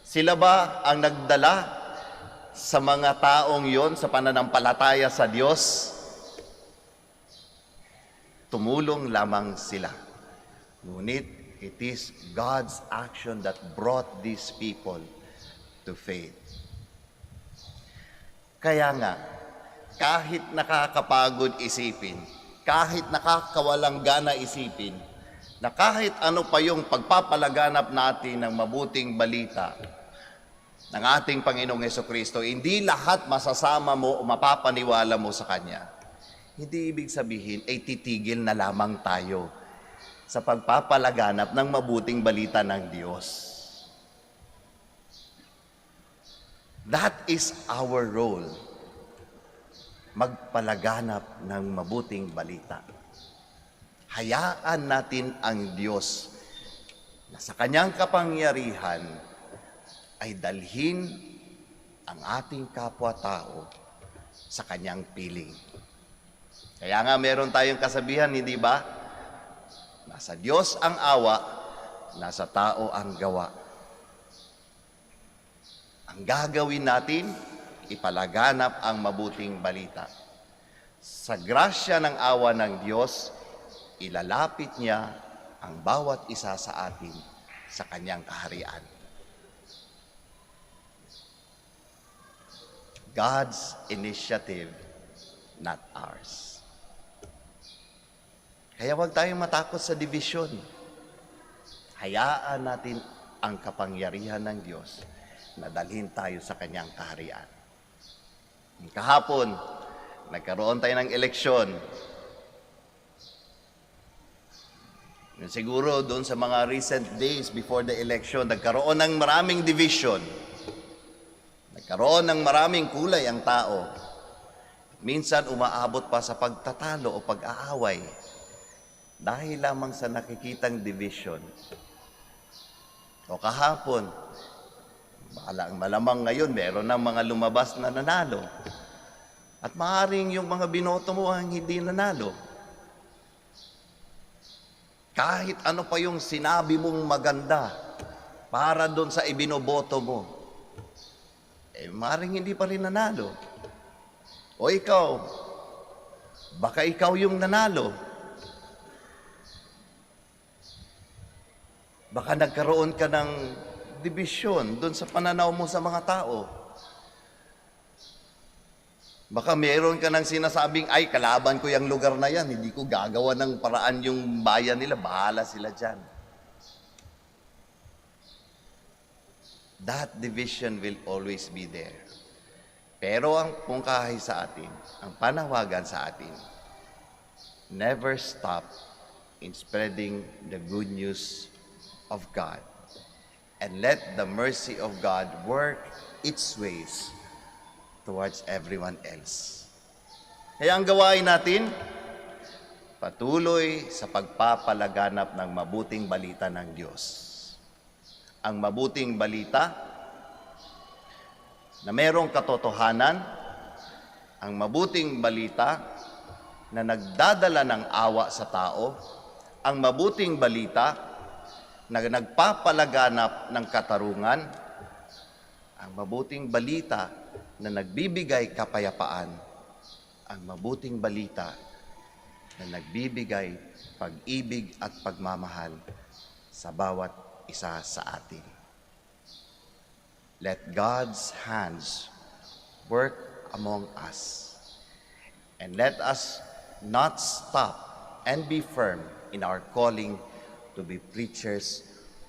Sila ba ang nagdala sa mga taong yon sa pananampalataya sa Diyos? Tumulong lamang sila. Ngunit, it is God's action that brought these people to faith. Kaya nga, kahit nakakapagod isipin, kahit nakakawalang gana isipin, na kahit ano pa yung pagpapalaganap natin ng mabuting balita ng ating Panginoong Jesucristo, hindi lahat masasama mo o mapapaniwala mo sa Kanya. Hindi ibig sabihin ay titigil na lamang tayo sa pagpapalaganap ng mabuting balita ng Diyos. That is our role. Magpalaganap ng mabuting balita. Hayaan natin ang Diyos na sa Kanyang kapangyarihan ay dalhin ang ating kapwa-tao sa Kanyang piling. Kaya nga meron tayong kasabihan, hindi ba? Nasa Diyos ang awa, nasa tao ang gawa. Ang gagawin natin, ipalaganap ang mabuting balita. Sa grasya ng awa ng Diyos, ilalapit niya ang bawat isa sa atin sa Kanyang kaharian. God's initiative, not ours. Kaya huwag tayong matakot sa division. Hayaan natin ang kapangyarihan ng Diyos na dalhin tayo sa Kanyang kaharian. Kahapon, nagkaroon tayo ng eleksyon. Siguro doon sa mga recent days before the election, nagkaroon ng maraming division. Nagkaroon ng maraming kulay ang tao. Minsan umaabot pa sa pagtatalo o pag-aaway dahil lamang sa nakikitang division. O kahapon, malamang ngayon, meron ng mga lumabas na nanalo. At maaaring yung mga binoto mo ang hindi nanalo. Kahit ano pa yung sinabi mong maganda para doon sa ibinoboto mo, maaaring hindi pa rin nanalo. O ikaw, baka ikaw yung nanalo. Baka nagkaroon ka ng dibisyon doon sa pananaw mo sa mga tao. Baka meron ka ng sinasabing, ay, kalaban ko yung lugar na yan, hindi ko gagawa ng paraan yung bayan nila, bahala sila dyan. That division will always be there. Pero ang pungkahi sa atin, ang panawagan sa atin, never stop in spreading the good news of God. And let the mercy of God work its ways towards everyone else. Kaya ang gawain natin, patuloy sa pagpapalaganap ng mabuting balita ng Diyos. Ang mabuting balita na merong katotohanan, ang mabuting balita na nagdadala ng awa sa tao, ang mabuting balita na nagpapalaganap ng katarungan, ang mabuting balita na nagbibigay kapayapaan, ang mabuting balita na nagbibigay pag-ibig at pagmamahal sa bawat isa sa atin. Let God's hands work among us, and let us not stop and be firm in our calling to be preachers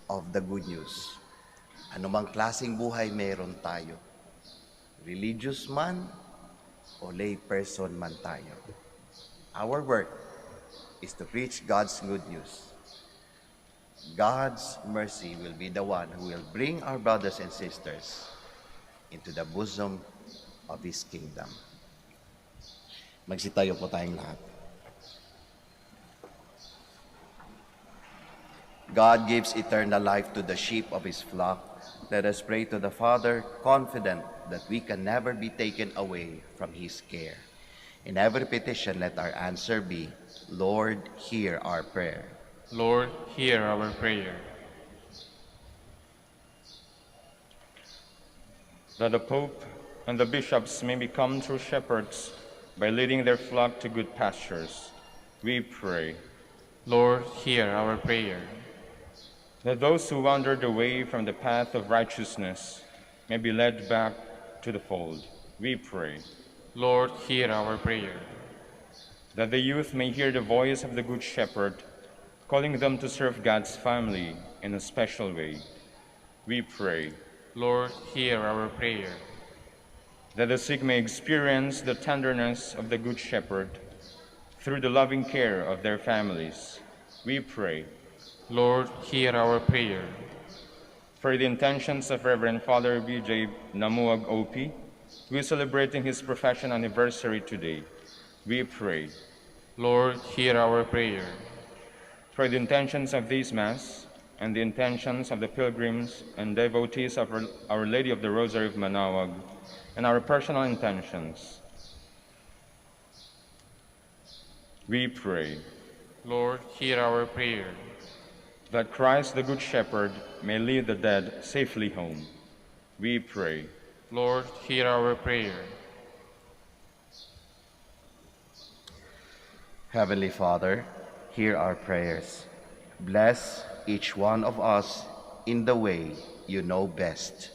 of the good news. Anumang klaseng buhay meron tayo, religious man o lay person man tayo. Our work is to preach God's good news. God's mercy will be the one who will bring our brothers and sisters into the bosom of His kingdom. Magsitayo po tayong lahat. God gives eternal life to the sheep of His flock. Let us pray to the Father, confident that we can never be taken away from His care. In every petition, let our answer be, Lord, hear our prayer. Lord, hear our prayer. That the Pope and the bishops may become true shepherds by leading their flock to good pastures, we pray. Lord, hear our prayer. That those who wandered away from the path of righteousness may be led back to the fold, we pray. Lord, hear our prayer. That the youth may hear the voice of the Good Shepherd, calling them to serve God's family in a special way, we pray. Lord, hear our prayer. That the sick may experience the tenderness of the Good Shepherd through the loving care of their families, we pray. Lord, hear our prayer. For the intentions of Reverend Father B.J. Manaoag OP, who is celebrating his profession anniversary today, we pray. Lord, hear our prayer. For the intentions of this Mass and the intentions of the pilgrims and devotees of Our Lady of the Rosary of Manaoag, and our personal intentions, we pray. Lord, hear our prayer. That Christ the Good Shepherd may lead the dead safely home, we pray. Lord, hear our prayer. Heavenly Father, hear our prayers. Bless each one of us in the way you know best.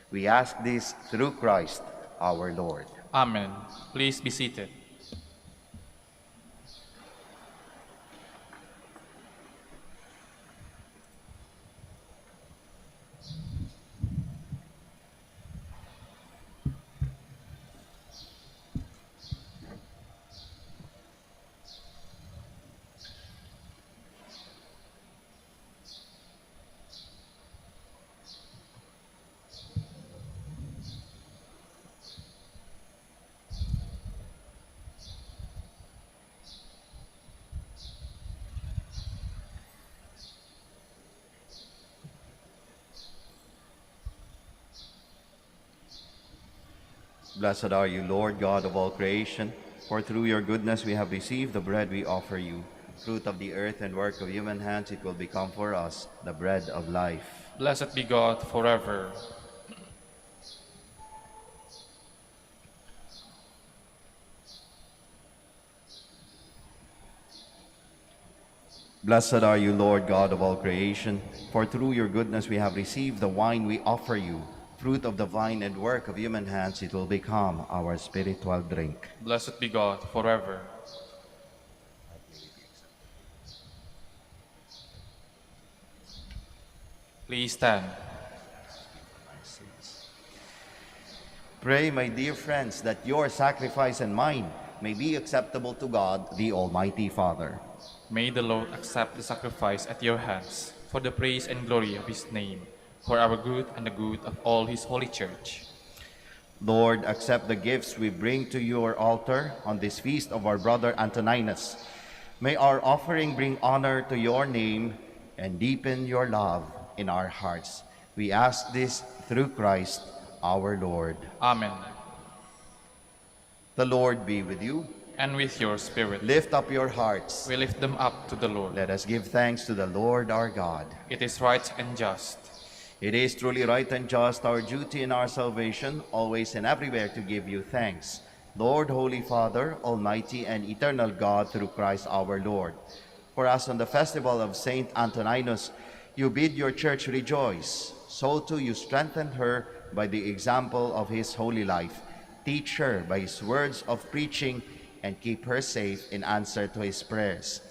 We ask this through Christ our Lord. Amen. Please be seated. Blessed are you, Lord God of all creation, for through your goodness we have received the bread we offer you. Fruit of the earth and work of human hands, it will become for us the bread of life. Blessed be God forever. Blessed are you, Lord God of all creation, for through your goodness we have received the wine we offer you. Fruit of the vine and work of human hands, it will become our spiritual drink. Blessed be God forever. Please stand. Pray, my dear friends, that your sacrifice and mine may be acceptable to God, the Almighty Father. May the Lord accept the sacrifice at your hands for the praise and glory of his name, for our good and the good of all his holy church. Lord, accept the gifts we bring to your altar on this feast of our brother Antoninus. May our offering bring honor to your name and deepen your love in our hearts. We ask this through Christ our Lord. Amen. The Lord be with you. And with your spirit, Lift up your hearts. we lift them up to the Lord. Let us give thanks to the Lord our God. It is right and just. It is truly right and just, our duty and our salvation, always and everywhere to give you thanks. Lord, Holy Father, Almighty and eternal God, through Christ our Lord. For us on the festival of Saint Antoninus, you bid your church rejoice. So too you strengthen her by the example of his holy life. Teach her by his words of preaching and keep her safe in answer to his prayers.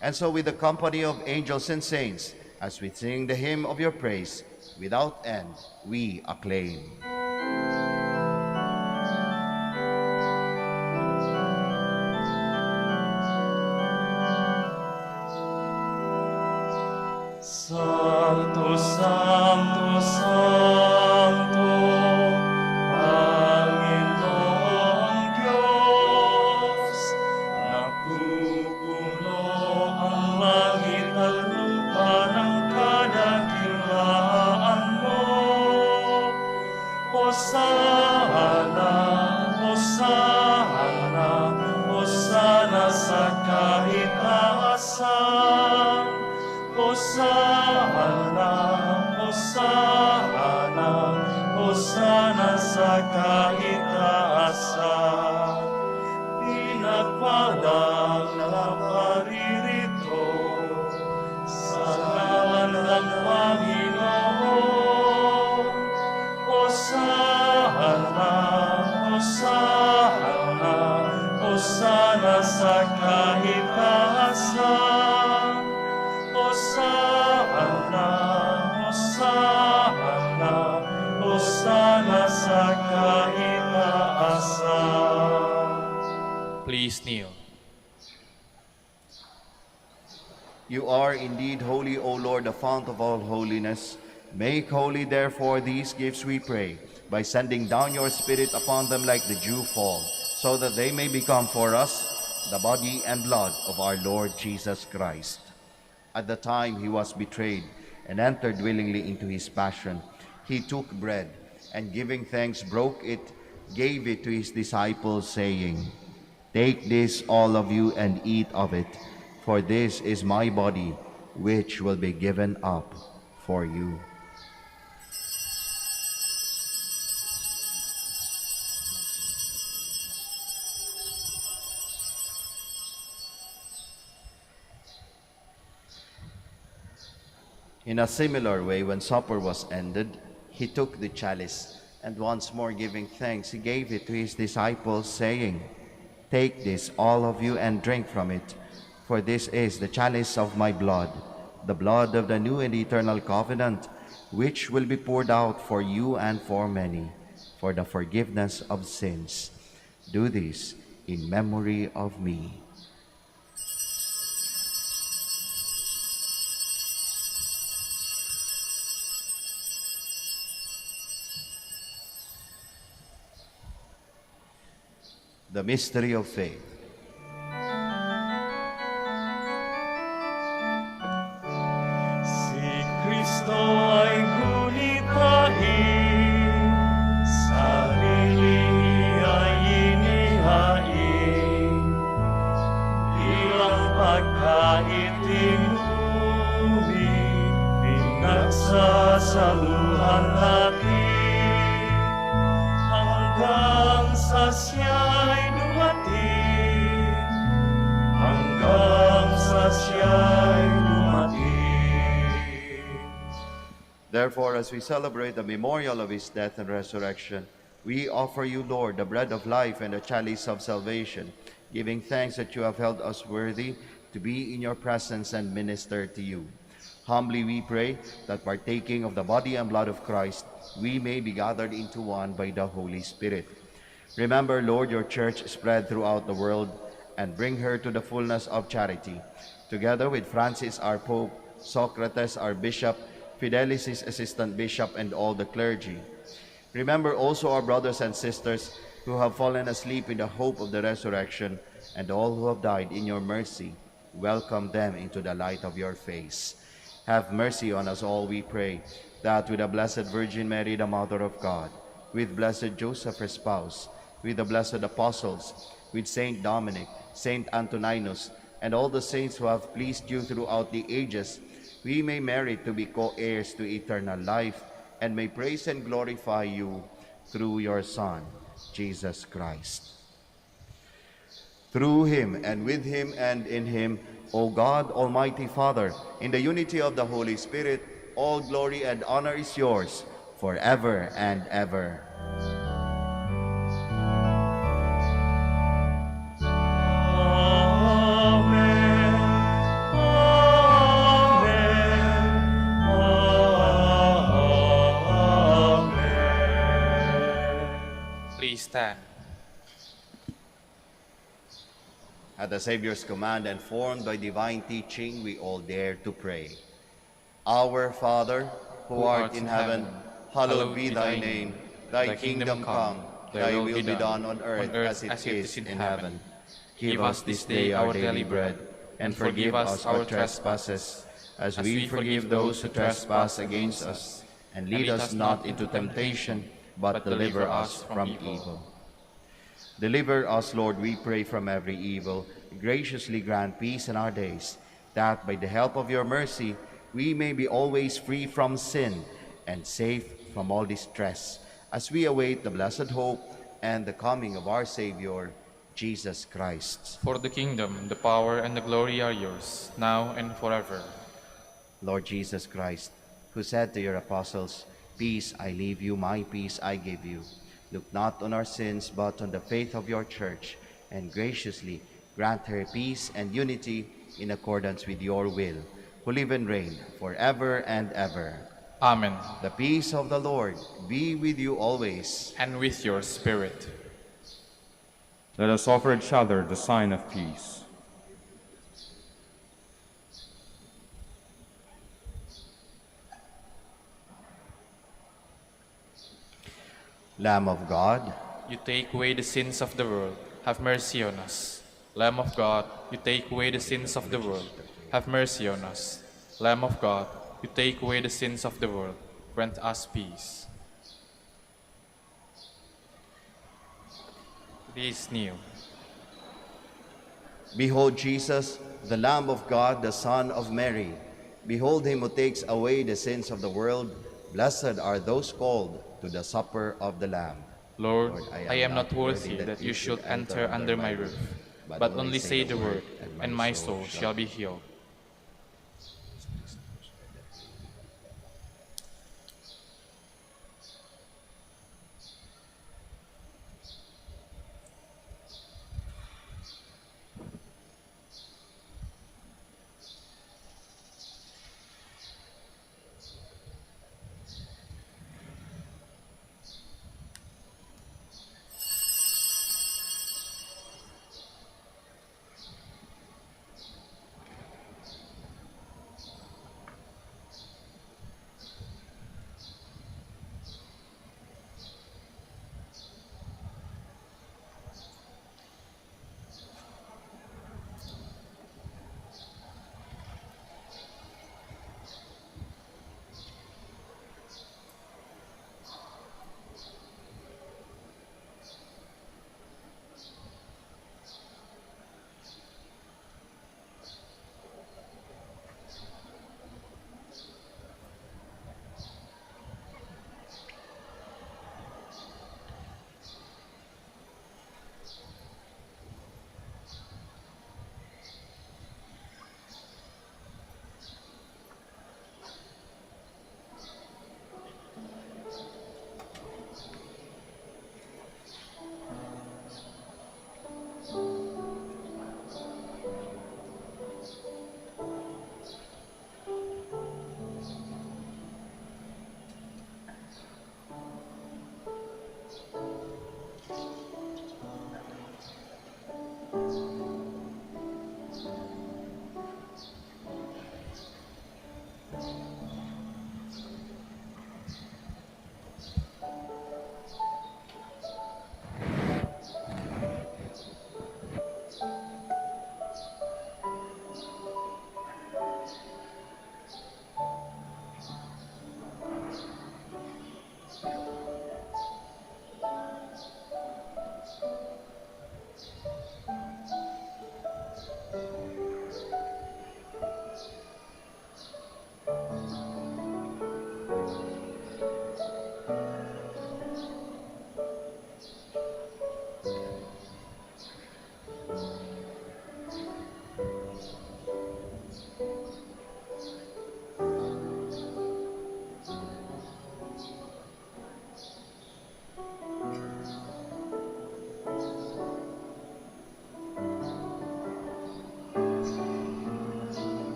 And so with the company of angels and saints, as we sing the hymn of your praise, without end we acclaim. Sancto, Sancto, Sancto, Panginoong Diyos, napupuno ang langit at lupa ng kadakilaan mo. Hosana, Hosana, Hosana sa kaitaasan. Hosana, Hosana, Hosana sa kaitaasan. Pinagpalang na paririto sa ngalan ng Panginoon. Hosana, Hosana, Hosana sa kaitaasan. Hosana, Hosana, Hosana sa kaitaasan. Please kneel. You are indeed holy, O Lord, the fount of all holiness. Make holy, therefore, these gifts, we pray, by sending down your Spirit upon them like the dew fall, so that they may become for us the body and blood of our Lord Jesus Christ. At the time he was betrayed and entered willingly into his passion, he took bread, and giving thanks, broke it, gave it to his disciples, saying, "Take this, all of you, and eat of it, for this is my body, which will be given up for you." In a similar way, when supper was ended, he took the chalice, and once more giving thanks, he gave it to his disciples, saying, "Take this, all of you, and drink from it, for this is the chalice of my blood, the blood of the new and eternal covenant, which will be poured out for you and for many, for the forgiveness of sins. Do this in memory of me." The mystery of faith. Si Kristo ay gunitain, sarili niya'y inihain, bilang pagkaitinumi, pinagsasaluhan natin, hanggang sa siya'y dumating, hanggang sa siya'y dumating. Therefore, as we celebrate the memorial of his death and resurrection, we offer you, Lord, the bread of life and the chalice of salvation, giving thanks that you have held us worthy to be in your presence and minister to you. Humbly we pray that partaking of the body and blood of Christ, we may be gathered into one by the Holy Spirit. Remember, Lord, your church spread throughout the world and bring her to the fullness of charity, together with Francis, our Pope, Socrates, our Bishop, Fidelis, his assistant bishop, and all the clergy. Remember also our brothers and sisters who have fallen asleep in the hope of the resurrection, and all who have died in your mercy. Welcome them into the light of your face. Have mercy on us all, we pray, that with the Blessed Virgin Mary, the Mother of God, with blessed Joseph, her spouse, with the blessed apostles, with Saint Dominic, Saint Antoninus, and all the saints who have pleased you throughout the ages, we may merit to be co-heirs to eternal life, and may praise and glorify you through your Son, Jesus Christ. Through him, and with him, and in him, O God, Almighty Father, in the unity of the Holy Spirit, all glory and honor is yours, forever and ever. Please stand. At the Savior's command and formed by divine teaching, we all dare to pray. Our Father, who art in heaven, hallowed be thy name. Thy kingdom come, thy will be done on earth as it is in heaven. Give us this day our daily bread, and forgive us our trespasses, as we forgive those who trespass against us. And lead us not into temptation, but deliver us from evil. Deliver us, Lord, we pray, from every evil. Graciously grant peace in our days, that by the help of your mercy we may be always free from sin and safe from all distress, as we await the blessed hope and the coming of our Savior, Jesus Christ. For the kingdom, the power, and the glory are yours, now and forever. Lord Jesus Christ, who said to your apostles, "Peace I leave you, my peace I give you," look not on our sins, but on the faith of your church, and graciously grant her peace and unity in accordance with your will, who live and reign forever and ever. Amen. The peace of the Lord be with you always. And with your spirit. Let us offer each other the sign of peace. Lamb of God, You take away the sins of the world, have mercy on us. Lamb of God, you take away the sins of the world, have mercy on us. Lamb of God, you take away the sins of the world, grant us peace. Please kneel. behold Jesus, the Lamb of God, the Son of Mary. Behold him who takes away the sins of the world. Blessed are those called to the supper of the Lamb. Lord, I am not worthy that you should enter under my roof, but only say the word, and my soul shall be healed.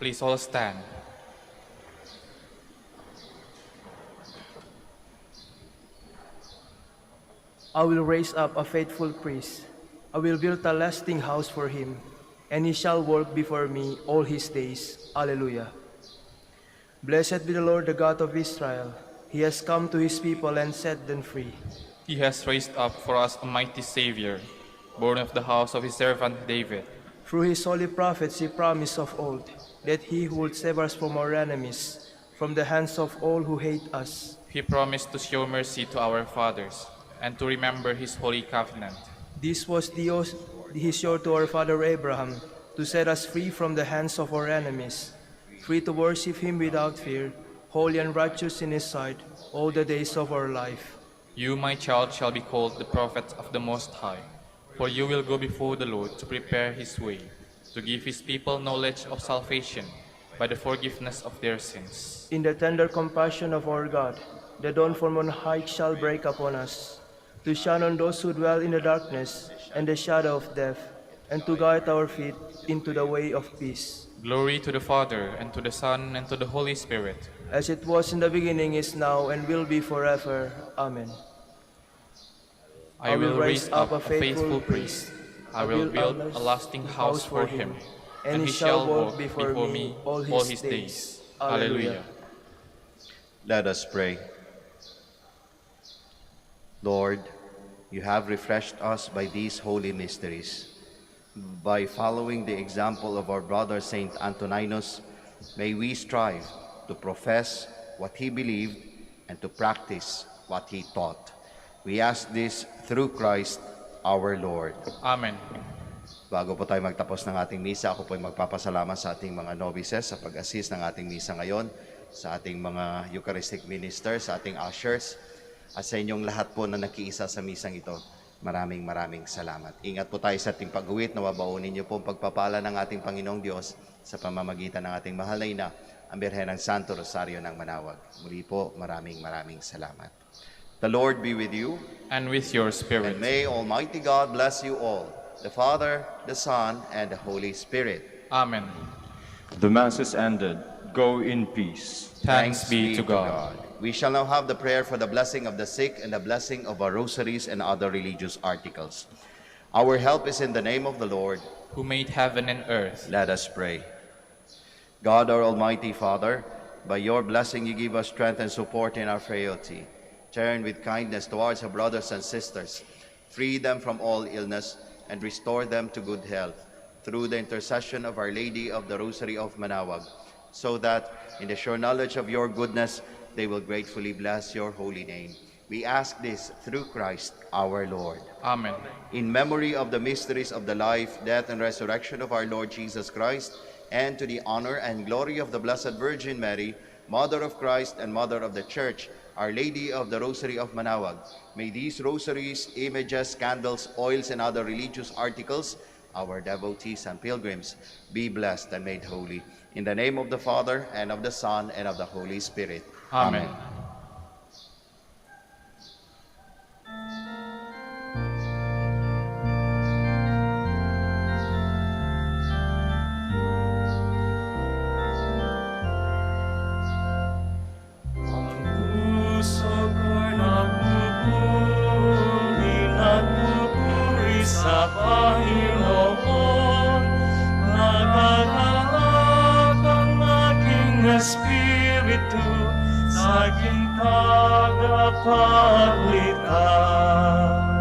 Please all stand. I will raise up a faithful priest. I will build a lasting house for him, and he shall walk before me all his days. Alleluia. Blessed be the Lord, the God of Israel. He has come to his people and set them free. He has raised up for us a mighty Savior, born of the house of his servant David. Through his holy prophets he promised of old that he who would save us from our enemies, from the hands of all who hate us. He promised to show mercy to our fathers and to remember his holy covenant. This was the oath he swore to our father Abraham, to set us free from the hands of our enemies, free to worship him without fear, holy and righteous in his sight, all the days of our life. You, my child, shall be called the prophet of the Most High, for you will go before the Lord to prepare his way, to give his people knowledge of salvation by the forgiveness of their sins. In the tender compassion of our God, the dawn from on high shall break upon us, to shine on those who dwell in the darkness and the shadow of death, and to guide our feet into the way of peace. Glory to the Father, and to the Son, and to the Holy Spirit. As it was in the beginning, is now, and will be forever. Amen. I will raise up a faithful priest. I will build a lasting house for him, and he shall walk before me all his days. Alleluia. Let us pray. Lord, you have refreshed us by these holy mysteries. By following the example of our brother Saint Antoninus, may we strive to profess what he believed and to practice what he taught. We ask this through Christ our Lord. Amen. Bago po tayo magtapos ng ating misa, ako po ay magpapasalamat sa ating mga novices sa pag-assist ng ating misa ngayon, sa ating mga Eucharistic ministers, sa ating ushers, at sa inyong lahat po na nakiisa sa misang ito. Maraming salamat. Ingat po tayo sa ating pag-uwit na wabaunin niyo po ang pagpapala ng ating Panginoong Diyos sa pamamagitan ng ating mahal na ina, ang Birhen ng Santo Rosario ng Manaoag. Muli po, maraming salamat. The Lord be with you. And with your spirit. And may Almighty God bless you all, the Father, the Son, and the Holy Spirit. Amen. The Mass is ended. Go in peace. Thanks be to God. We shall now have the prayer for the blessing of the sick and the blessing of our rosaries and other religious articles. Our help is in the name of the Lord, who made heaven and earth. Let us pray. God, our Almighty Father, by your blessing you give us strength and support in our frailty. Turn with kindness towards our brothers and sisters. Free them from all illness and restore them to good health through the intercession of Our Lady of the Rosary of Manaoag, so that in the sure knowledge of your goodness they will gratefully bless your holy name. We ask this through Christ our Lord. Amen. In memory of the mysteries of the life, death, and resurrection of our Lord Jesus Christ, and to the honor and glory of the Blessed Virgin Mary, Mother of Christ and Mother of the Church, Our Lady of the Rosary of Manaoag, may these rosaries, images, candles, oils, and other religious articles, our devotees and pilgrims, be blessed and made holy. In the name of the Father, and of the Son, and of the Holy Spirit. Amen. Espiritu sa aking tagapagligtas.